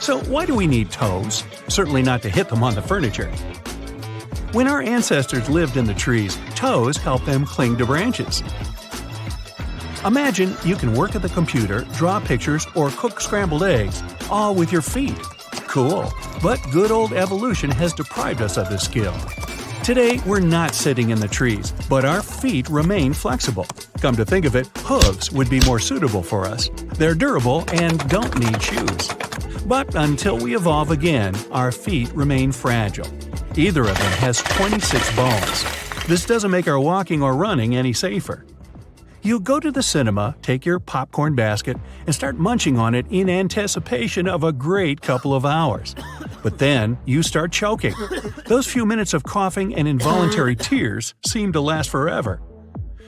So why do we need toes? Certainly not to hit them on the furniture. When our ancestors lived in the trees, toes helped them cling to branches. Imagine you can work at the computer, draw pictures, or cook scrambled eggs, all with your feet. Cool, but good old evolution has deprived us of this skill. Today, we're not sitting in the trees, but our feet remain flexible. Come to think of it, hooves would be more suitable for us. They're durable and don't need shoes. But until we evolve again, our feet remain fragile. Either of them has 26 bones. This doesn't make our walking or running any safer. You go to the cinema, take your popcorn basket, and start munching on it in anticipation of a great couple of hours. But then you start choking. Those few minutes of coughing and involuntary tears seem to last forever.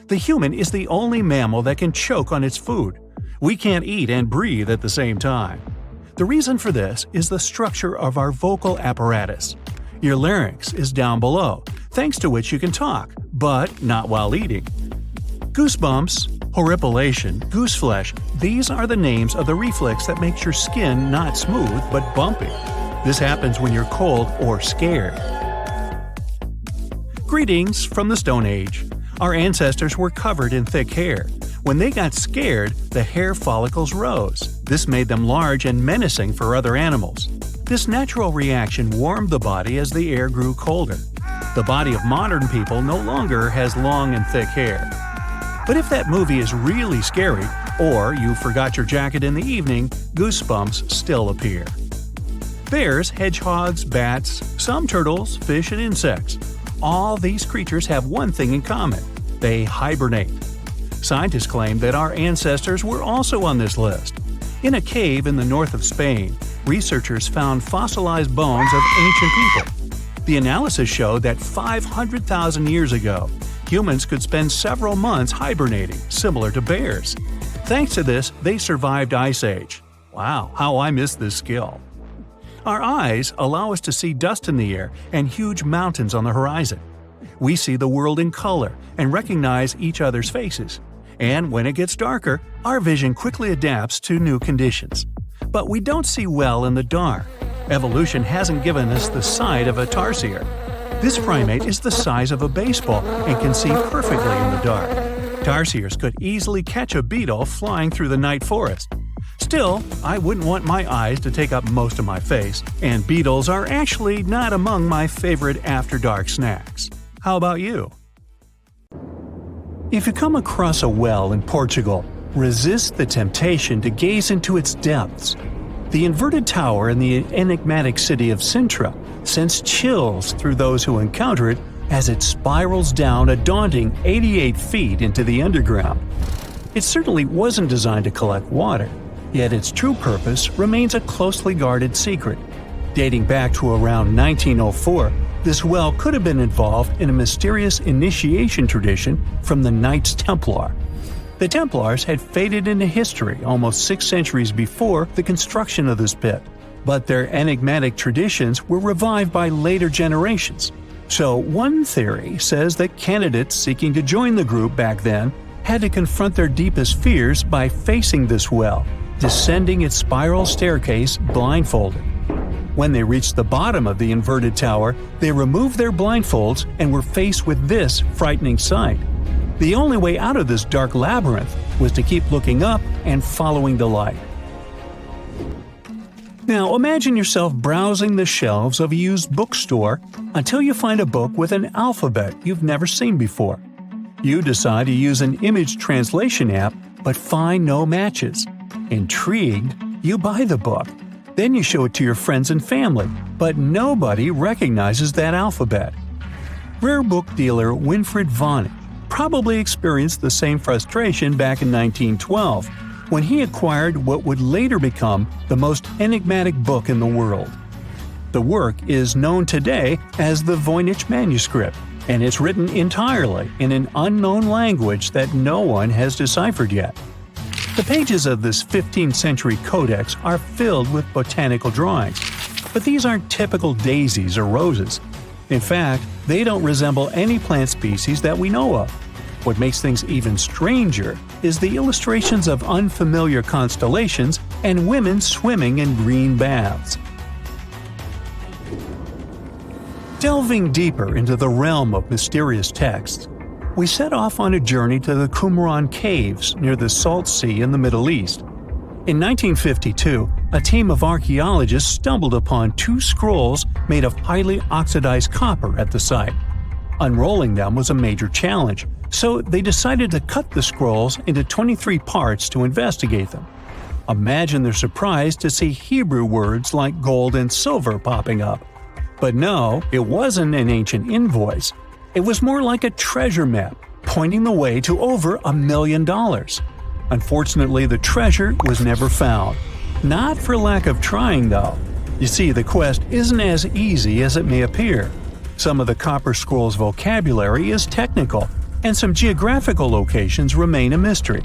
The human is the only mammal that can choke on its food. We can't eat and breathe at the same time. The reason for this is the structure of our vocal apparatus. Your larynx is down below, thanks to which you can talk, but not while eating. Goosebumps, horripilation, gooseflesh, these are the names of the reflex that makes your skin not smooth but bumpy. This happens when you're cold or scared. Greetings from the Stone Age. Our ancestors were covered in thick hair. When they got scared, the hair follicles rose. This made them large and menacing for other animals. This natural reaction warmed the body as the air grew colder. The body of modern people no longer has long and thick hair. But if that movie is really scary, or you forgot your jacket in the evening, goosebumps still appear. Bears, hedgehogs, bats, some turtles, fish, and insects. All these creatures have one thing in common: they hibernate. Scientists claim that our ancestors were also on this list. In a cave in the north of Spain, researchers found fossilized bones of ancient people. The analysis showed that 500,000 years ago, humans could spend several months hibernating, similar to bears. Thanks to this, they survived Ice Age. Wow, how I miss this skill. Our eyes allow us to see dust in the air and huge mountains on the horizon. We see the world in color and recognize each other's faces. And when it gets darker, our vision quickly adapts to new conditions. But we don't see well in the dark. Evolution hasn't given us the sight of a tarsier. This primate is the size of a baseball and can see perfectly in the dark. Tarsiers could easily catch a beetle flying through the night forest. Still, I wouldn't want my eyes to take up most of my face, and beetles are actually not among my favorite after-dark snacks. How about you? If you come across a well in Portugal, resist the temptation to gaze into its depths. The inverted tower in the enigmatic city of Sintra sends chills through those who encounter it as it spirals down a daunting 88 feet into the underground. It certainly wasn't designed to collect water, yet its true purpose remains a closely guarded secret. Dating back to around 1904, this well could have been involved in a mysterious initiation tradition from the Knights Templar. The Templars had faded into history almost 6 centuries before the construction of this pit, but their enigmatic traditions were revived by later generations. So one theory says that candidates seeking to join the group back then had to confront their deepest fears by facing this well, descending its spiral staircase blindfolded. When they reached the bottom of the inverted tower, they removed their blindfolds and were faced with this frightening sight. The only way out of this dark labyrinth was to keep looking up and following the light. Now imagine yourself browsing the shelves of a used bookstore until you find a book with an alphabet you've never seen before. You decide to use an image translation app but find no matches. Intrigued, you buy the book. Then you show it to your friends and family, but nobody recognizes that alphabet. Rare book dealer Winfried Vonnig probably experienced the same frustration back in 1912 when he acquired what would later become the most enigmatic book in the world. The work is known today as the Voynich manuscript, and it's written entirely in an unknown language that no one has deciphered yet. The pages of this 15th century codex are filled with botanical drawings, but these aren't typical daisies or roses. In fact, they don't resemble any plant species that we know of. What makes things even stranger is the illustrations of unfamiliar constellations and women swimming in green baths. Delving deeper into the realm of mysterious texts, we set off on a journey to the Qumran Caves near the Salt Sea in the Middle East. In 1952, a team of archaeologists stumbled upon 2 scrolls made of highly oxidized copper at the site. Unrolling them was a major challenge, so they decided to cut the scrolls into 23 parts to investigate them. Imagine their surprise to see Hebrew words like gold and silver popping up. But no, it wasn't an ancient invoice. It was more like a treasure map, pointing the way to over $1 million. Unfortunately, the treasure was never found. Not for lack of trying, though. You see, the quest isn't as easy as it may appear. Some of the copper scroll's vocabulary is technical, and some geographical locations remain a mystery.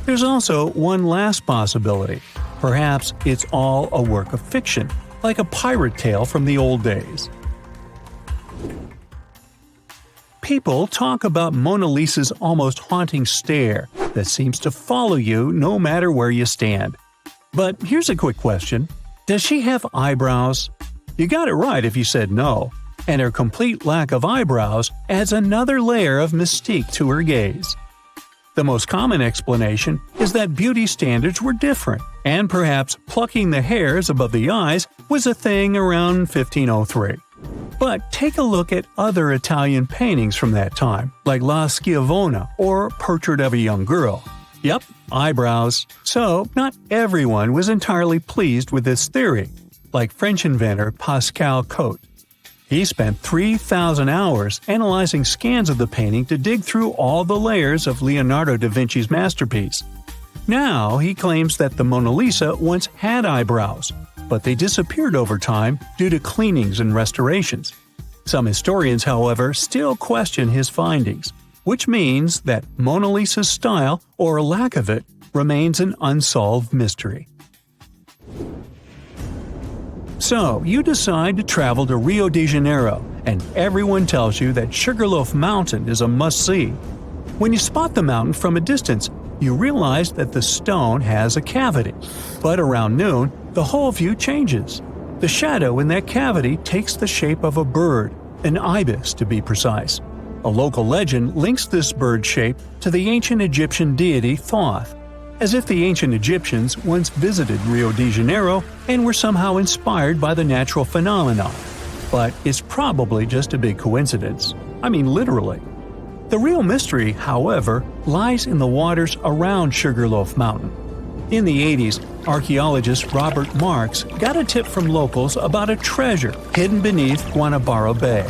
There's also one last possibility. Perhaps it's all a work of fiction, like a pirate tale from the old days. People talk about Mona Lisa's almost haunting stare that seems to follow you no matter where you stand. But here's a quick question. Does she have eyebrows? You got it right if you said no, and her complete lack of eyebrows adds another layer of mystique to her gaze. The most common explanation is that beauty standards were different, and perhaps plucking the hairs above the eyes was a thing around 1503. But take a look at other Italian paintings from that time, like La Schiavona or Portrait of a Young Girl. Yep, eyebrows. So, not everyone was entirely pleased with this theory, like French inventor Pascal Cotte. He spent 3,000 hours analyzing scans of the painting to dig through all the layers of Leonardo da Vinci's masterpiece. Now he claims that the Mona Lisa once had eyebrows, but they disappeared over time due to cleanings and restorations. Some historians, however, still question his findings, which means that Mona Lisa's style, or lack of it, remains an unsolved mystery. So, you decide to travel to Rio de Janeiro, and everyone tells you that Sugarloaf Mountain is a must-see. When you spot the mountain from a distance, you realize that the stone has a cavity. But around noon, the whole view changes. The shadow in that cavity takes the shape of a bird, an ibis to be precise. A local legend links this bird shape to the ancient Egyptian deity Thoth, as if the ancient Egyptians once visited Rio de Janeiro and were somehow inspired by the natural phenomenon. But it's probably just a big coincidence. I mean, literally. The real mystery, however, lies in the waters around Sugarloaf Mountain. In the 80s, archaeologist Robert Marks got a tip from locals about a treasure hidden beneath Guanabara Bay.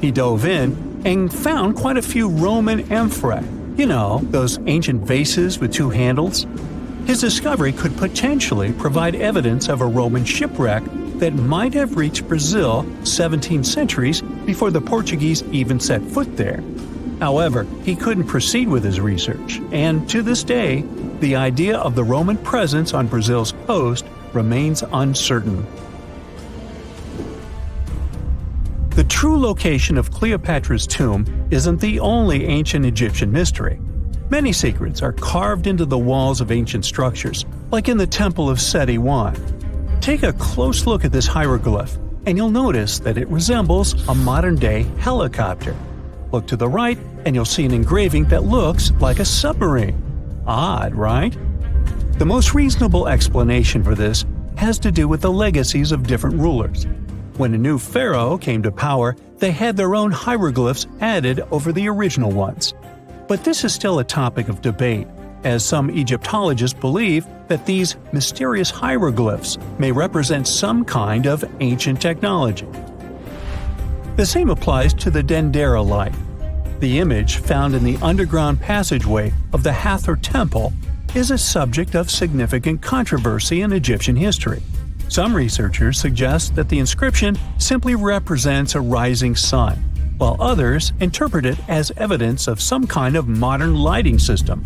He dove in and found quite a few Roman amphorae. You know, those ancient vases with 2 handles? His discovery could potentially provide evidence of a Roman shipwreck that might have reached Brazil 17 centuries before the Portuguese even set foot there. However, he couldn't proceed with his research, and to this day, the idea of the Roman presence on Brazil's coast remains uncertain. The true location of Cleopatra's tomb isn't the only ancient Egyptian mystery. Many secrets are carved into the walls of ancient structures, like in the Temple of Seti I. Take a close look at this hieroglyph, and you'll notice that it resembles a modern-day helicopter. Look to the right, and you'll see an engraving that looks like a submarine. Odd, right? The most reasonable explanation for this has to do with the legacies of different rulers. When a new pharaoh came to power, they had their own hieroglyphs added over the original ones. But this is still a topic of debate, as some Egyptologists believe that these mysterious hieroglyphs may represent some kind of ancient technology. The same applies to the Dendera light. The image found in the underground passageway of the Hathor Temple is a subject of significant controversy in Egyptian history. Some researchers suggest that the inscription simply represents a rising sun, while others interpret it as evidence of some kind of modern lighting system.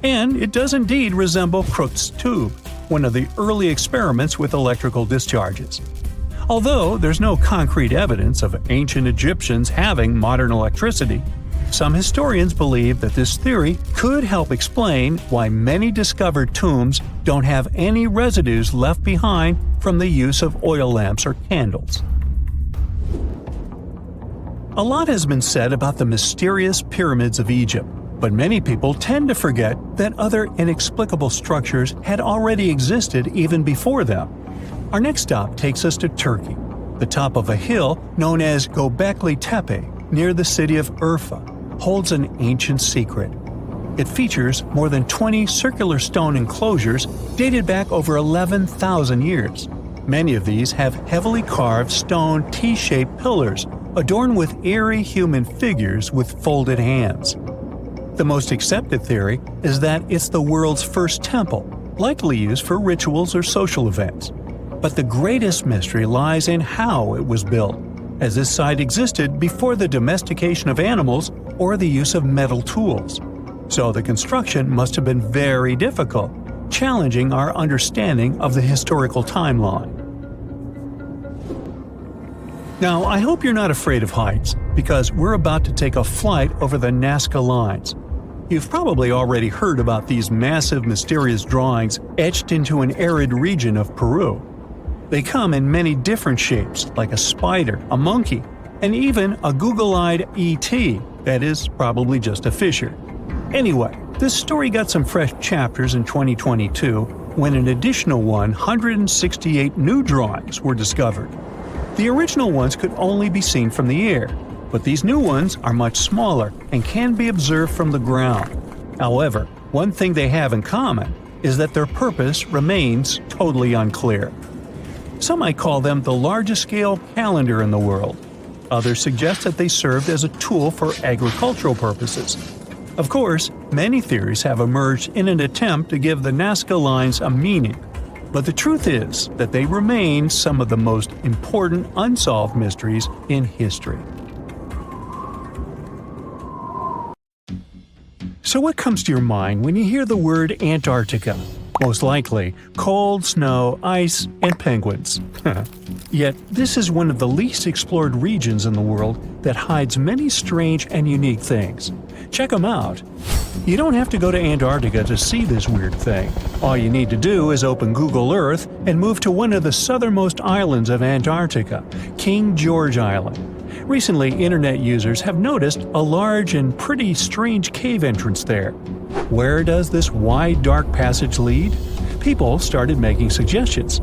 And it does indeed resemble Crookes' tube, one of the early experiments with electrical discharges. Although there's no concrete evidence of ancient Egyptians having modern electricity, some historians believe that this theory could help explain why many discovered tombs don't have any residues left behind from the use of oil lamps or candles. A lot has been said about the mysterious pyramids of Egypt, but many people tend to forget that other inexplicable structures had already existed even before them. Our next stop takes us to Turkey. The top of a hill known as Göbekli Tepe, near the city of Urfa, holds an ancient secret. It features more than 20 circular stone enclosures dated back over 11,000 years. Many of these have heavily carved stone T-shaped pillars adorned with eerie human figures with folded hands. The most accepted theory is that it's the world's first temple, likely used for rituals or social events. But the greatest mystery lies in how it was built, as this site existed before the domestication of animals or the use of metal tools. So the construction must have been very difficult, challenging our understanding of the historical timeline. Now, I hope you're not afraid of heights, because we're about to take a flight over the Nazca Lines. You've probably already heard about these massive mysterious drawings etched into an arid region of Peru. They come in many different shapes, like a spider, a monkey, and even a Google-eyed ET that is probably just a fisher. Anyway, this story got some fresh chapters in 2022 when an additional 168 new drawings were discovered. The original ones could only be seen from the air, but these new ones are much smaller and can be observed from the ground. However, one thing they have in common is that their purpose remains totally unclear. Some might call them the largest-scale calendar in the world. Others suggest that they served as a tool for agricultural purposes. Of course, many theories have emerged in an attempt to give the Nazca Lines a meaning, but the truth is that they remain some of the most important unsolved mysteries in history. So what comes to your mind when you hear the word Antarctica? Most likely, cold, snow, ice, and penguins. Yet, this is one of the least explored regions in the world that hides many strange and unique things. Check them out. You don't have to go to Antarctica to see this weird thing. All you need to do is open Google Earth and move to one of the southernmost islands of Antarctica, King George Island. Recently, internet users have noticed a large and pretty strange cave entrance there. Where does this wide, dark passage lead? People started making suggestions.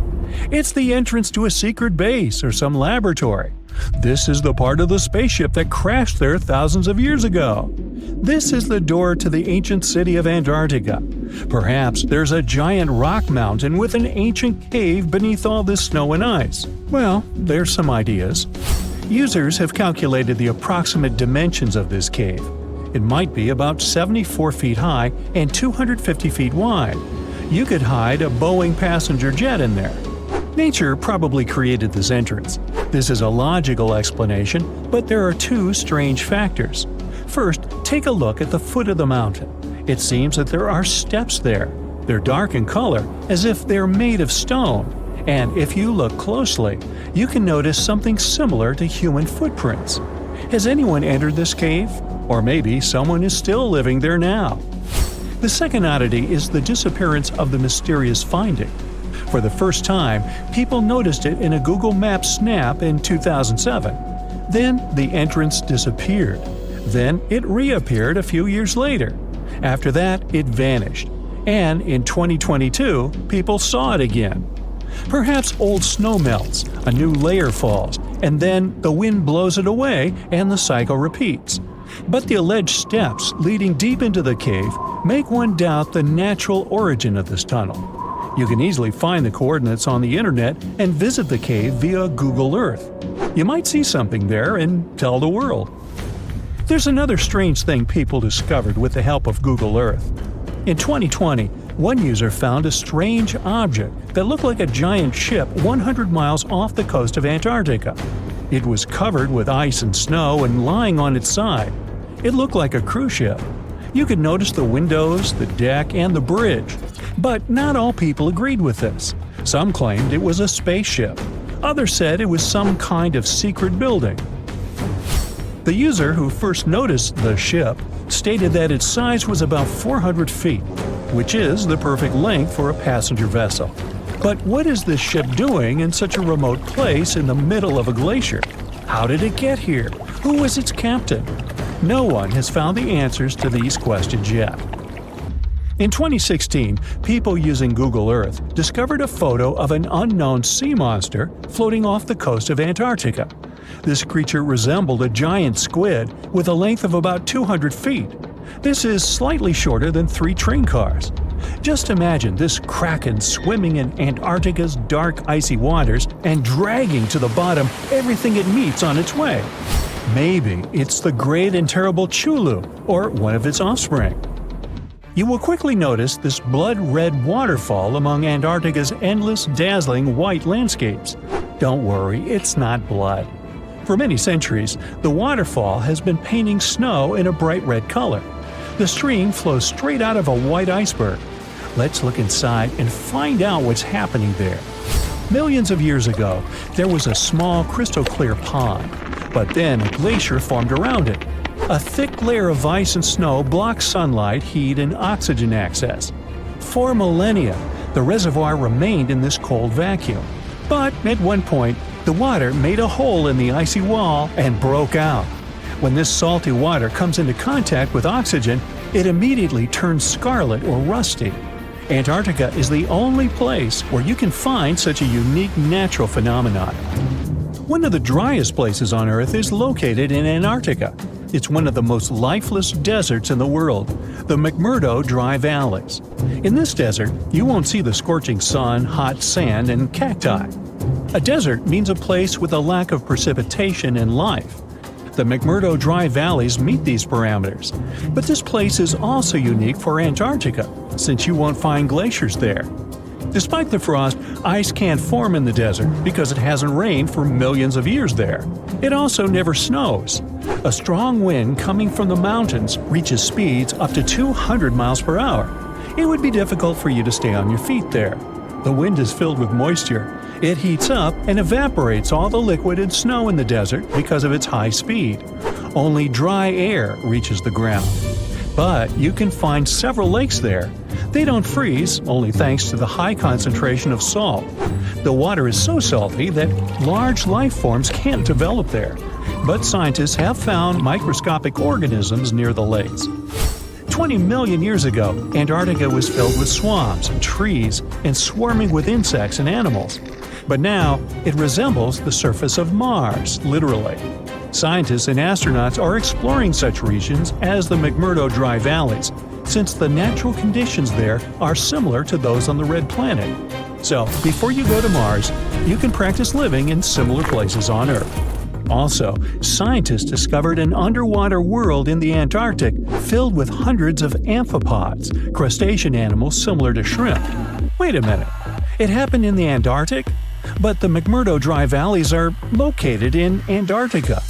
It's the entrance to a secret base or some laboratory. This is the part of the spaceship that crashed there thousands of years ago. This is the door to the ancient city of Antarctica. Perhaps there's a giant rock mountain with an ancient cave beneath all this snow and ice. Well, there's some ideas. Users have calculated the approximate dimensions of this cave. It might be about 74 feet high and 250 feet wide. You could hide a Boeing passenger jet in there. Nature probably created this entrance. This is a logical explanation, but there are two strange factors. First, take a look at the foot of the mountain. It seems that there are steps there. They're dark in color, as if they're made of stone. And if you look closely, you can notice something similar to human footprints. Has anyone entered this cave? Or maybe someone is still living there now. The second oddity is the disappearance of the mysterious finding. For the first time, people noticed it in a Google Maps snap in 2007. Then the entrance disappeared. Then it reappeared a few years later. After that, it vanished. And in 2022, people saw it again. Perhaps old snow melts, a new layer falls, and then the wind blows it away and the cycle repeats. But the alleged steps leading deep into the cave make one doubt the natural origin of this tunnel. You can easily find the coordinates on the internet and visit the cave via Google Earth. You might see something there and tell the world. There's another strange thing people discovered with the help of Google Earth. In 2020, one user found a strange object that looked like a giant ship 100 miles off the coast of Antarctica. It was covered with ice and snow and lying on its side. It looked like a cruise ship. You could notice the windows, the deck, and the bridge. But not all people agreed with this. Some claimed it was a spaceship. Others said it was some kind of secret building. The user who first noticed the ship stated that its size was about 400 feet, which is the perfect length for a passenger vessel. But what is this ship doing in such a remote place in the middle of a glacier? How did it get here? Who was its captain? No one has found the answers to these questions yet. In 2016, people using Google Earth discovered a photo of an unknown sea monster floating off the coast of Antarctica. This creature resembled a giant squid with a length of about 200 feet. This is slightly shorter than 3 train cars. Just imagine this kraken swimming in Antarctica's dark, icy waters and dragging to the bottom everything it meets on its way. Maybe it's the great and terrible Chulu, or one of its offspring. You will quickly notice this blood-red waterfall among Antarctica's endless, dazzling white landscapes. Don't worry, it's not blood. For many centuries, the waterfall has been painting snow in a bright red color. The stream flows straight out of a white iceberg. Let's look inside and find out what's happening there. Millions of years ago, there was a small crystal-clear pond, but then a glacier formed around it. A thick layer of ice and snow blocks sunlight, heat, and oxygen access. For millennia, the reservoir remained in this cold vacuum. But at one point, the water made a hole in the icy wall and broke out. When this salty water comes into contact with oxygen, it immediately turns scarlet or rusty. Antarctica is the only place where you can find such a unique natural phenomenon. One of the driest places on Earth is located in Antarctica. It's one of the most lifeless deserts in the world, the McMurdo Dry Valleys. In this desert, you won't see the scorching sun, hot sand, and cacti. A desert means a place with a lack of precipitation and life. The McMurdo Dry Valleys meet these parameters. But this place is also unique for Antarctica, since you won't find glaciers there. Despite the frost, ice can't form in the desert because it hasn't rained for millions of years there. It also never snows. A strong wind coming from the mountains reaches speeds up to 200 miles per hour. It would be difficult for you to stay on your feet there. The wind is filled with moisture. It heats up and evaporates all the liquid and snow in the desert because of its high speed. Only dry air reaches the ground. But you can find several lakes there. They don't freeze, only thanks to the high concentration of salt. The water is so salty that large life forms can't develop there. But scientists have found microscopic organisms near the lakes. 20 million years ago, Antarctica was filled with swamps, trees, and swarming with insects and animals. But now, it resembles the surface of Mars, literally. Scientists and astronauts are exploring such regions as the McMurdo Dry Valleys, since the natural conditions there are similar to those on the Red Planet. So, before you go to Mars, you can practice living in similar places on Earth. Also, scientists discovered an underwater world in the Antarctic filled with hundreds of amphipods, crustacean animals similar to shrimp. Wait a minute, it happened in the Antarctic? But the McMurdo Dry Valleys are located in Antarctica.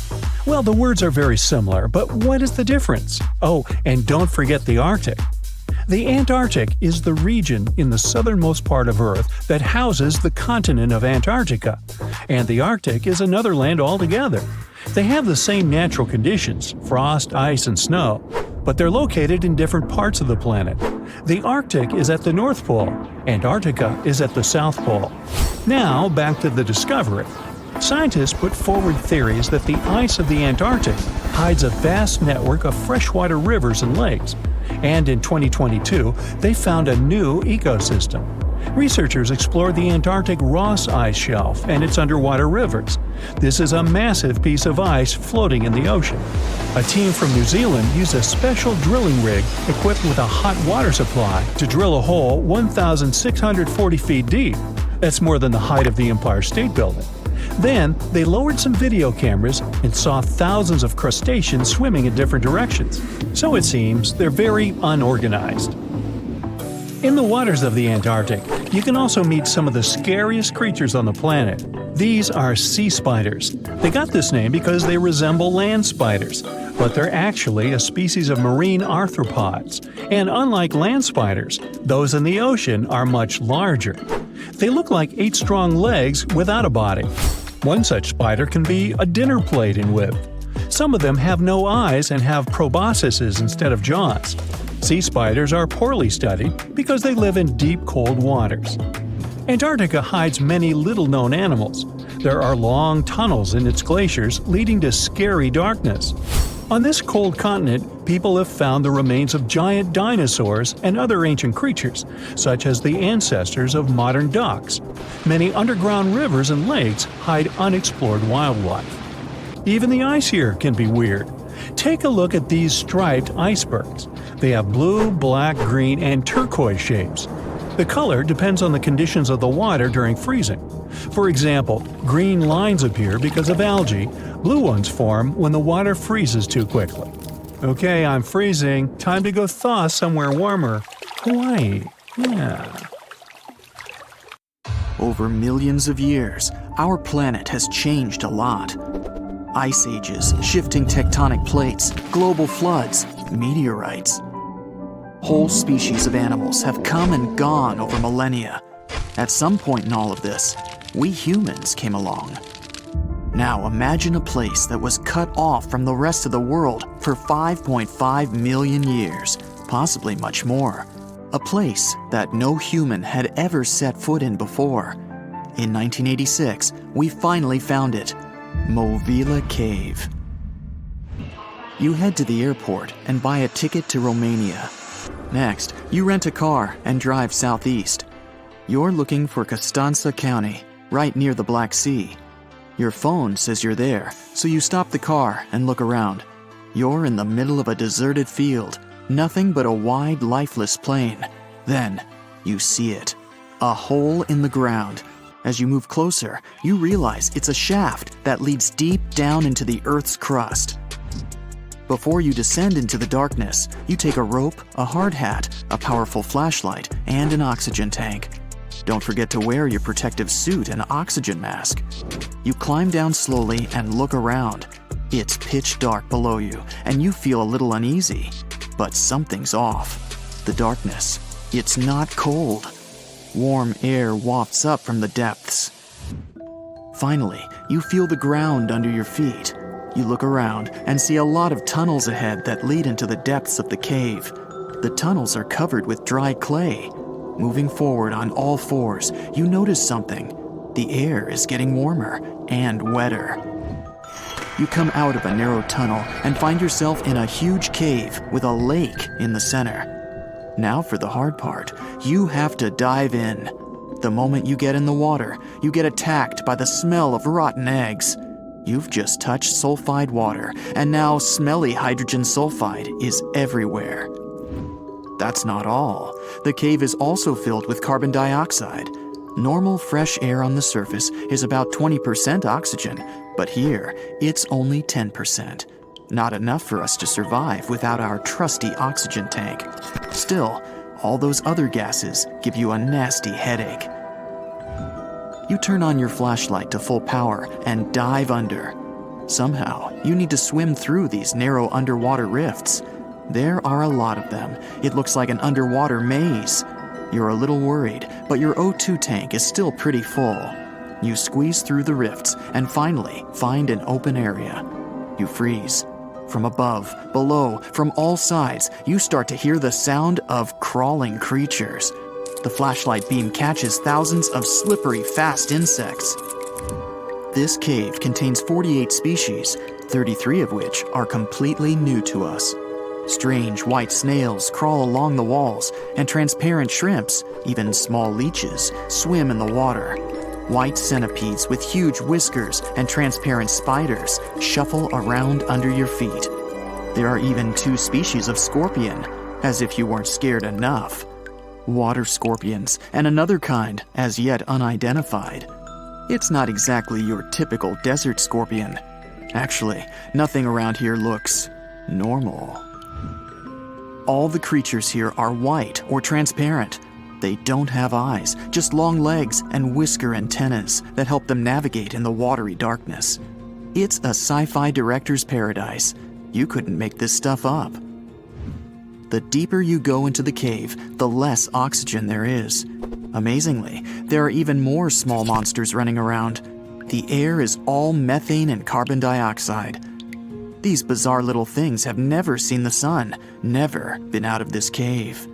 Well, the words are very similar, but what is the difference? Oh, and don't forget the Arctic. The Antarctic is the region in the southernmost part of Earth that houses the continent of Antarctica, and the Arctic is another land altogether. They have the same natural conditions, frost, ice, and snow, but they're located in different parts of the planet. The Arctic is at the North Pole, Antarctica is at the South Pole. Now, back to the discovery. Scientists put forward theories that the ice of the Antarctic hides a vast network of freshwater rivers and lakes. And in 2022, they found a new ecosystem. Researchers explored the Antarctic Ross Ice Shelf and its underwater rivers. This is a massive piece of ice floating in the ocean. A team from New Zealand used a special drilling rig equipped with a hot water supply to drill a hole 1,640 feet deep. That's more than the height of the Empire State Building. Then, they lowered some video cameras and saw thousands of crustaceans swimming in different directions. So it seems they're very unorganized. In the waters of the Antarctic, you can also meet some of the scariest creatures on the planet. These are sea spiders. They got this name because they resemble land spiders, but they're actually a species of marine arthropods. And unlike land spiders, those in the ocean are much larger. They look like 8 strong legs without a body. One such spider can be a dinner plate in width. Some of them have no eyes and have proboscises instead of jaws. Sea spiders are poorly studied because they live in deep, cold waters. Antarctica hides many little-known animals. There are long tunnels in its glaciers leading to scary darkness. On this cold continent, people have found the remains of giant dinosaurs and other ancient creatures, such as the ancestors of modern ducks. Many underground rivers and lakes hide unexplored wildlife. Even the ice here can be weird. Take a look at these striped icebergs. They have blue, black, green, and turquoise shapes. The color depends on the conditions of the water during freezing. For example, green lines appear because of algae, blue ones form when the water freezes too quickly. Okay, I'm freezing. Time to go thaw somewhere warmer. Hawaii. Yeah. Over millions of years, our planet has changed a lot. Ice ages, shifting tectonic plates, global floods, meteorites. Whole species of animals have come and gone over millennia. At some point in all of this, we humans came along. Now imagine a place that was cut off from the rest of the world for 5.5 million years, possibly much more. A place that no human had ever set foot in before. In 1986, we finally found it, Movila Cave. You head to the airport and buy a ticket to Romania. Next, you rent a car and drive southeast. You're looking for Constanța County, right near the Black Sea. Your phone says you're there, so you stop the car and look around. You're in the middle of a deserted field, nothing but a wide, lifeless plain. Then, you see it. A hole in the ground. As you move closer, you realize it's a shaft that leads deep down into the Earth's crust. Before you descend into the darkness, you take a rope, a hard hat, a powerful flashlight, and an oxygen tank. Don't forget to wear your protective suit and oxygen mask. You climb down slowly and look around. It's pitch dark below you, and you feel a little uneasy. But something's off. The darkness. It's not cold. Warm air wafts up from the depths. Finally, you feel the ground under your feet. You look around and see a lot of tunnels ahead that lead into the depths of the cave. The tunnels are covered with dry clay. Moving forward on all fours, you notice something. The air is getting warmer and wetter. You come out of a narrow tunnel and find yourself in a huge cave with a lake in the center. Now for the hard part, you have to dive in. The moment you get in the water, you get attacked by the smell of rotten eggs. You've just touched sulfide water, and now smelly hydrogen sulfide is everywhere. That's not all. The cave is also filled with carbon dioxide. Normal fresh air on the surface is about 20% oxygen, but here it's only 10%. Not enough for us to survive without our trusty oxygen tank. Still, all those other gases give you a nasty headache. You turn on your flashlight to full power and dive under. Somehow, you need to swim through these narrow underwater rifts. There are a lot of them. It looks like an underwater maze. You're a little worried, but your O2 tank is still pretty full. You squeeze through the rifts and finally find an open area. You freeze. From above, below, from all sides, you start to hear the sound of crawling creatures. The flashlight beam catches thousands of slippery, fast insects. This cave contains 48 species, 33 of which are completely new to us. Strange white snails crawl along the walls, and transparent shrimps, even small leeches, swim in the water. White centipedes with huge whiskers and transparent spiders shuffle around under your feet. There are even 2 species of scorpion, as if you weren't scared enough. Water scorpions, and another kind, as yet unidentified. It's not exactly your typical desert scorpion. Actually, nothing around here looks normal. All the creatures here are white or transparent. They don't have eyes, just long legs and whisker antennas that help them navigate in the watery darkness. It's a sci-fi director's paradise. You couldn't make this stuff up. The deeper you go into the cave, the less oxygen there is. Amazingly, there are even more small monsters running around. The air is all methane and carbon dioxide. These bizarre little things have never seen the sun, never been out of this cave.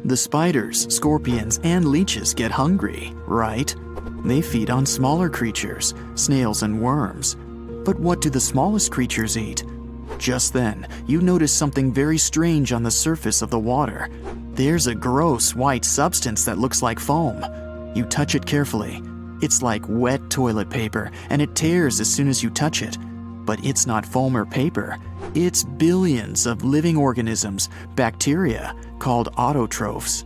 The spiders, scorpions, and leeches get hungry, right? They feed on smaller creatures, snails and worms. But what do the smallest creatures eat? Just then, you notice something very strange on the surface of the water. There's a gross white substance that looks like foam. You touch it carefully. It's like wet toilet paper, and it tears as soon as you touch it. But it's not foam or paper. It's billions of living organisms, bacteria, called autotrophs.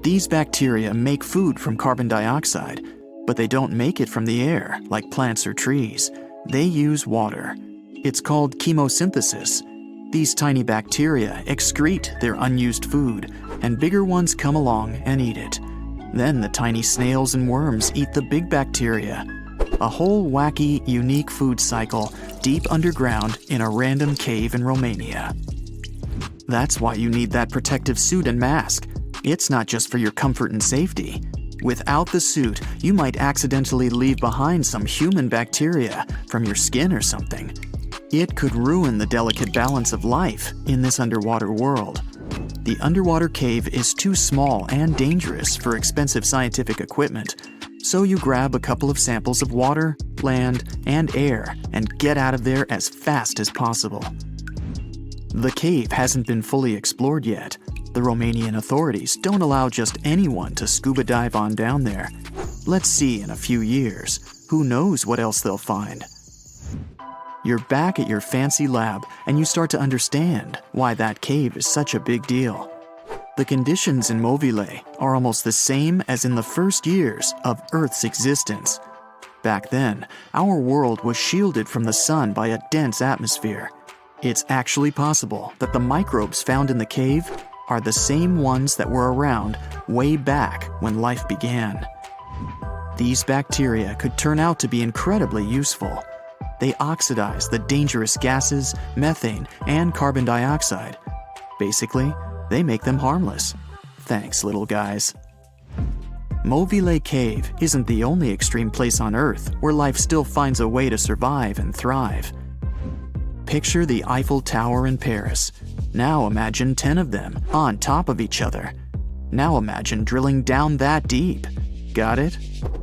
These bacteria make food from carbon dioxide, but they don't make it from the air like plants or trees. They use water. It's called chemosynthesis. These tiny bacteria excrete their unused food, and bigger ones come along and eat it. Then the tiny snails and worms eat the big bacteria. A whole wacky, unique food cycle deep underground in a random cave in Romania. That's why you need that protective suit and mask. It's not just for your comfort and safety. Without the suit, you might accidentally leave behind some human bacteria from your skin or something. It could ruin the delicate balance of life in this underwater world. The underwater cave is too small and dangerous for expensive scientific equipment, so you grab a couple of samples of water, land, and air and get out of there as fast as possible. The cave hasn't been fully explored yet. The Romanian authorities don't allow just anyone to scuba dive on down there. Let's see in a few years. Who knows what else they'll find? You're back at your fancy lab, and you start to understand why that cave is such a big deal. The conditions in Mobile are almost the same as in the first years of Earth's existence. Back then, our world was shielded from the sun by a dense atmosphere. It's actually possible that the microbes found in the cave are the same ones that were around way back when life began. These bacteria could turn out to be incredibly useful. They oxidize the dangerous gases, methane, and carbon dioxide. Basically, they make them harmless. Thanks, little guys. Mobile Cave isn't the only extreme place on Earth where life still finds a way to survive and thrive. Picture the Eiffel Tower in Paris. Now imagine 10 of them on top of each other. Now imagine drilling down that deep. Got it?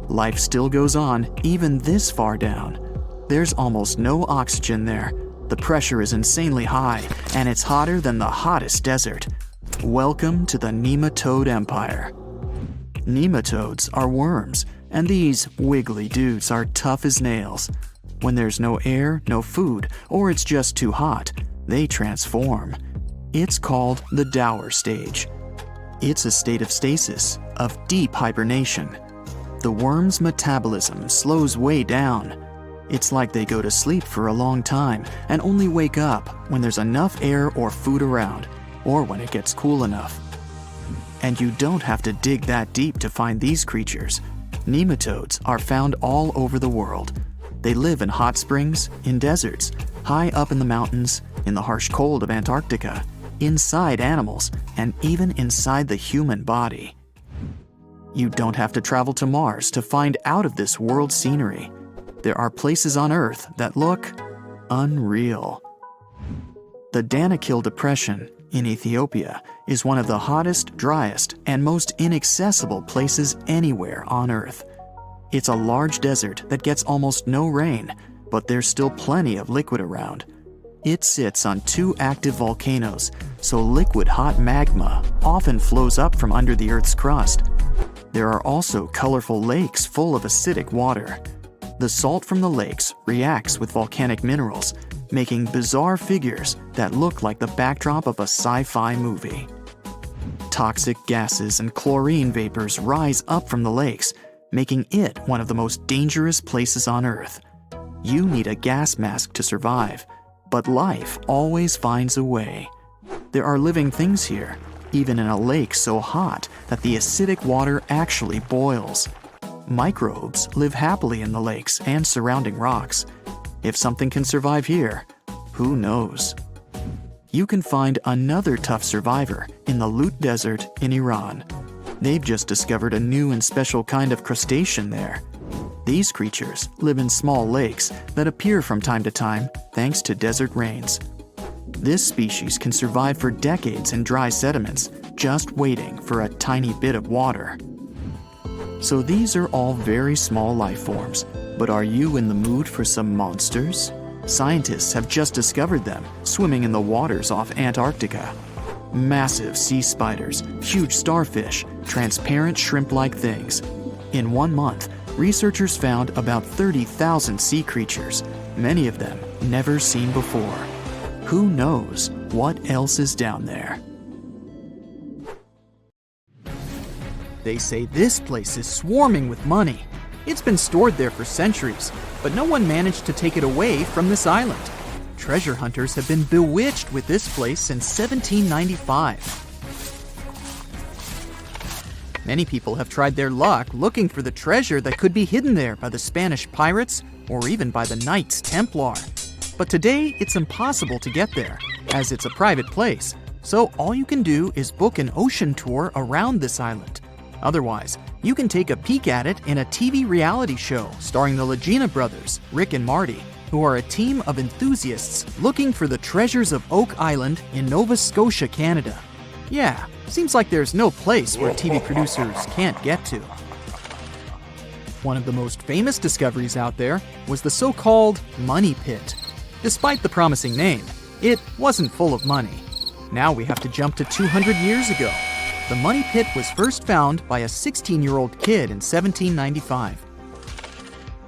Life still goes on, even this far down. There's almost no oxygen there. The pressure is insanely high, and it's hotter than the hottest desert. Welcome to the nematode empire. Nematodes are worms, and these wiggly dudes are tough as nails. When there's no air, no food, or it's just too hot, they transform. It's called the dower stage. It's a state of stasis, of deep hibernation. The worm's metabolism slows way down. It's like they go to sleep for a long time and only wake up when there's enough air or food around, or when it gets cool enough. And you don't have to dig that deep to find these creatures. Nematodes are found all over the world. They live in hot springs, in deserts, high up in the mountains, in the harsh cold of Antarctica, inside animals, and even inside the human body. You don't have to travel to Mars to find out of this world scenery. There are places on Earth that look unreal. The Danakil Depression in Ethiopia is one of the hottest, driest, and most inaccessible places anywhere on Earth. It's a large desert that gets almost no rain, but there's still plenty of liquid around. It sits on 2 active volcanoes, so liquid hot magma often flows up from under the Earth's crust. There are also colorful lakes full of acidic water. The salt from the lakes reacts with volcanic minerals, making bizarre figures that look like the backdrop of a sci-fi movie. Toxic gases and chlorine vapors rise up from the lakes, making it one of the most dangerous places on Earth. You need a gas mask to survive, but life always finds a way. There are living things here, even in a lake so hot that the acidic water actually boils. Microbes live happily in the lakes and surrounding rocks. If something can survive here, who knows? You can find another tough survivor in the Lut Desert in Iran. They've just discovered a new and special kind of crustacean there. These creatures live in small lakes that appear from time to time thanks to desert rains. This species can survive for decades in dry sediments, just waiting for a tiny bit of water. So these are all very small life forms, but are you in the mood for some monsters? Scientists have just discovered them swimming in the waters off Antarctica. Massive sea spiders, huge starfish, transparent shrimp-like things. In 1 month, researchers found about 30,000 sea creatures, many of them never seen before. Who knows what else is down there? They say this place is swarming with money. It's been stored there for centuries, but no one managed to take it away from this island. Treasure hunters have been bewitched with this place since 1795. Many people have tried their luck looking for the treasure that could be hidden there by the Spanish pirates or even by the Knights Templar. But today, it's impossible to get there, as it's a private place, so all you can do is book an ocean tour around this island. Otherwise, you can take a peek at it in a TV reality show starring the Legina brothers, Rick and Marty, who are a team of enthusiasts looking for the treasures of Oak Island in Nova Scotia, Canada. Yeah, seems like there's no place where TV producers can't get to. One of the most famous discoveries out there was the so-called Money Pit. Despite the promising name, it wasn't full of money. Now we have to jump to 200 years ago. The Money Pit was first found by a 16-year-old kid in 1795.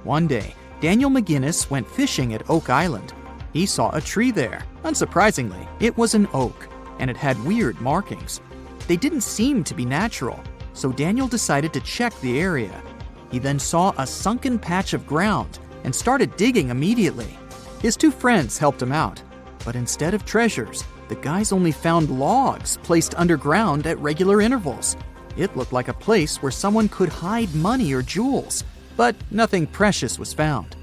One day, Daniel McGinnis went fishing at Oak Island. He saw a tree there. Unsurprisingly, it was an oak, and it had weird markings. They didn't seem to be natural, so Daniel decided to check the area. He then saw a sunken patch of ground and started digging immediately. His 2 friends helped him out, but instead of treasures, the guys only found logs placed underground at regular intervals. It looked like a place where someone could hide money or jewels, but nothing precious was found.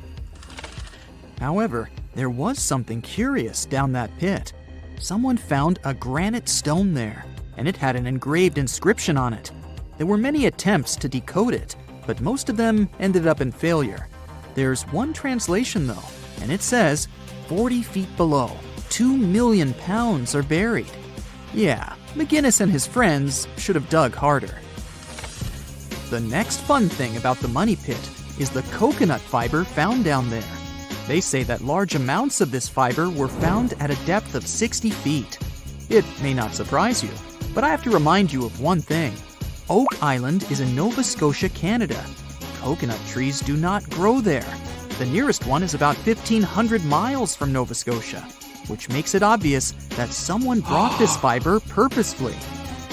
However, there was something curious down that pit. Someone found a granite stone there, and it had an engraved inscription on it. There were many attempts to decode it, but most of them ended up in failure. There's one translation though, and it says, 40 feet below, 2 million pounds are buried. Yeah, McGinnis and his friends should have dug harder. The next fun thing about the Money Pit is the coconut fiber found down there. They say that large amounts of this fiber were found at a depth of 60 feet. It may not surprise you, but I have to remind you of one thing. Oak Island is in Nova Scotia, Canada. Coconut trees do not grow there. The nearest one is about 1,500 miles from Nova Scotia, which makes it obvious that someone brought this fiber purposefully.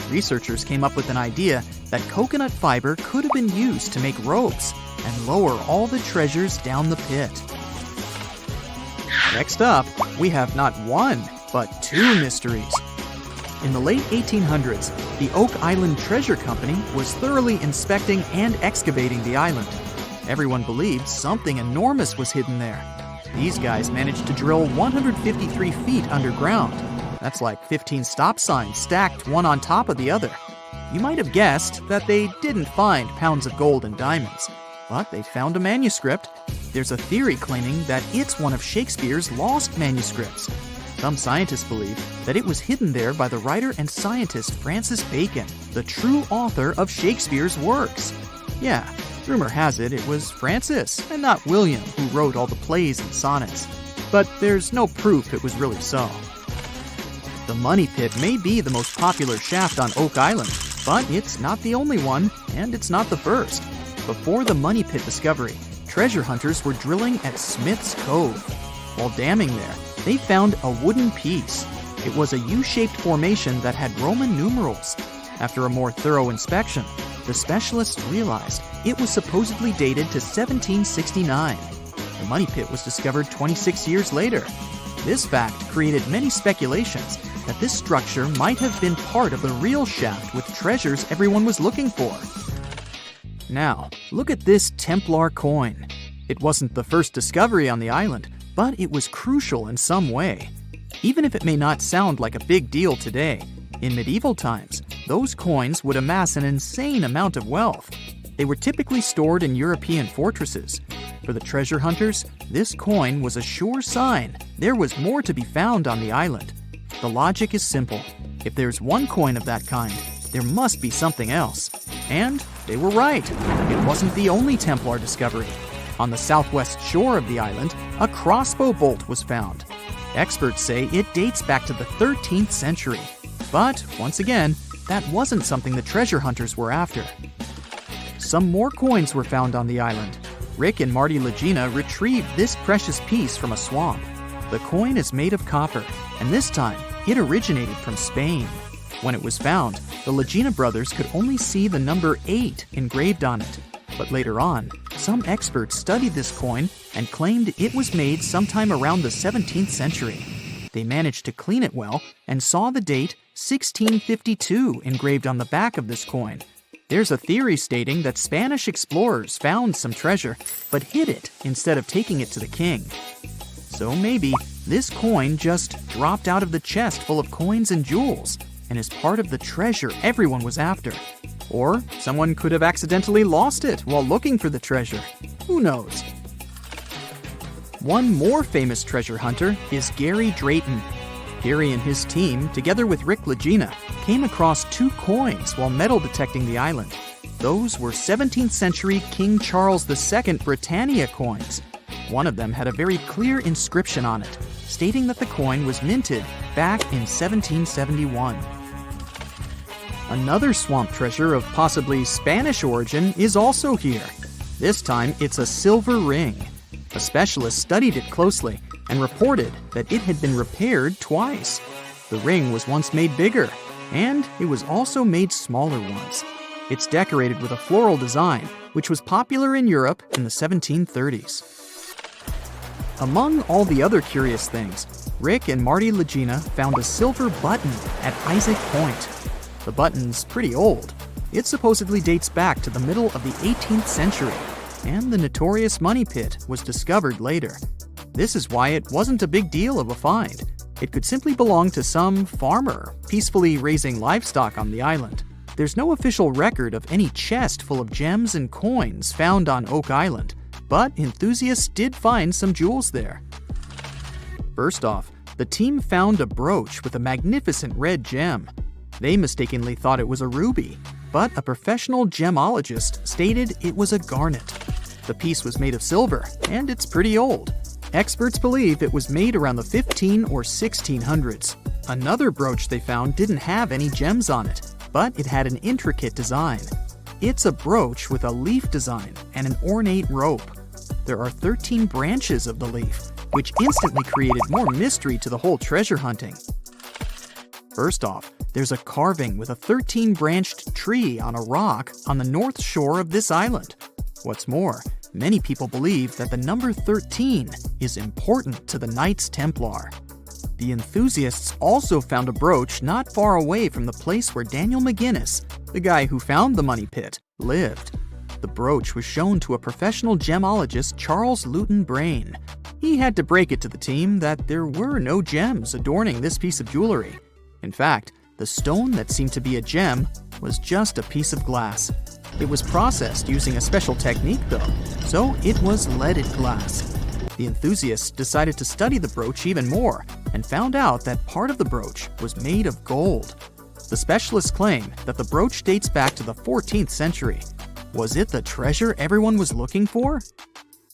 Researchers came up with an idea that coconut fiber could have been used to make ropes and lower all the treasures down the pit. Next up, we have not one, but 2 mysteries. In the late 1800s, the Oak Island Treasure Company was thoroughly inspecting and excavating the island. Everyone believed something enormous was hidden there. These guys managed to drill 153 feet underground. That's like 15 stop signs stacked one on top of the other. You might have guessed that they didn't find pounds of gold and diamonds, but they found a manuscript. There's a theory claiming that it's one of Shakespeare's lost manuscripts. Some scientists believe that it was hidden there by the writer and scientist Francis Bacon, the true author of Shakespeare's works. Yeah, rumor has it was Francis and not William who wrote all the plays and sonnets. but there's no proof it was really so. The Money Pit may be the most popular shaft on Oak Island, but it's not the only one, and it's not the first. Before the Money Pit discovery, treasure hunters were drilling at Smith's Cove. While damming there, they found a wooden piece. It was a U-shaped formation that had Roman numerals. After a more thorough inspection, the specialists realized it was supposedly dated to 1769. The Money Pit was discovered 26 years later. This fact created many speculations that this structure might have been part of the real shaft with treasures everyone was looking for. Now, look at this Templar coin. It wasn't the first discovery on the island, but it was crucial in some way. Even if it may not sound like a big deal today, in medieval times, those coins would amass an insane amount of wealth. They were typically stored in European fortresses. For the treasure hunters, this coin was a sure sign there was more to be found on the island. The logic is simple. If there's one coin of that kind, there must be something else. And they were right. It wasn't the only Templar discovery. On the southwest shore of the island, a crossbow bolt was found. Experts say it dates back to the 13th century. But, once again, that wasn't something the treasure hunters were after. Some more coins were found on the island. Rick and Marty Legina retrieved this precious piece from a swamp. The coin is made of copper, and this time, it originated from Spain. When it was found, the Legina brothers could only see the number 8 engraved on it. But later on, some experts studied this coin and claimed it was made sometime around the 17th century. They managed to clean it well and saw the date 1652 engraved on the back of this coin. There's a theory stating that Spanish explorers found some treasure but hid it instead of taking it to the king. So maybe this coin just dropped out of the chest full of coins and jewels and is part of the treasure everyone was after. Or someone could have accidentally lost it while looking for the treasure. Who knows? One more famous treasure hunter is Gary Drayton. Gary and his team, together with Rick Legina, came across 2 coins while metal detecting the island. Those were 17th century King Charles II Britannia coins. One of them had a very clear inscription on it, stating that the coin was minted back in 1771. Another swamp treasure of possibly Spanish origin is also here. This time, it's a silver ring. A specialist studied it closely and reported that it had been repaired twice. The ring was once made bigger, and it was also made smaller once. It's decorated with a floral design, which was popular in Europe in the 1730s. Among all the other curious things, Rick and Marty Legina found a silver button at Isaac Point. The button's pretty old. It supposedly dates back to the middle of the 18th century, and the notorious Money Pit was discovered later. This is why it wasn't a big deal of a find. It could simply belong to some farmer peacefully raising livestock on the island. There's no official record of any chest full of gems and coins found on Oak Island, but enthusiasts did find some jewels there. First off, the team found a brooch with a magnificent red gem. They mistakenly thought it was a ruby, but a professional gemologist stated it was a garnet. The piece was made of silver, and it's pretty old. Experts believe it was made around the 15 or 1600s. Another brooch they found didn't have any gems on it, but it had an intricate design. It's a brooch with a leaf design and an ornate rope. There are 13 branches of the leaf, which instantly created more mystery to the whole treasure hunting. First off, there's a carving with a 13-branched tree on a rock on the north shore of this island. What's more, many people believe that the number 13 is important to the Knights Templar. The enthusiasts also found a brooch not far away from the place where Daniel McGinnis, the guy who found the Money Pit, lived. The brooch was shown to a professional gemologist, Charles Luton Brain. He had to break it to the team that there were no gems adorning this piece of jewelry. In fact, the stone that seemed to be a gem was just a piece of glass. It was processed using a special technique though, so it was leaded glass. The enthusiasts decided to study the brooch even more and found out that part of the brooch was made of gold. The specialists claim that the brooch dates back to the 14th century. Was it the treasure everyone was looking for?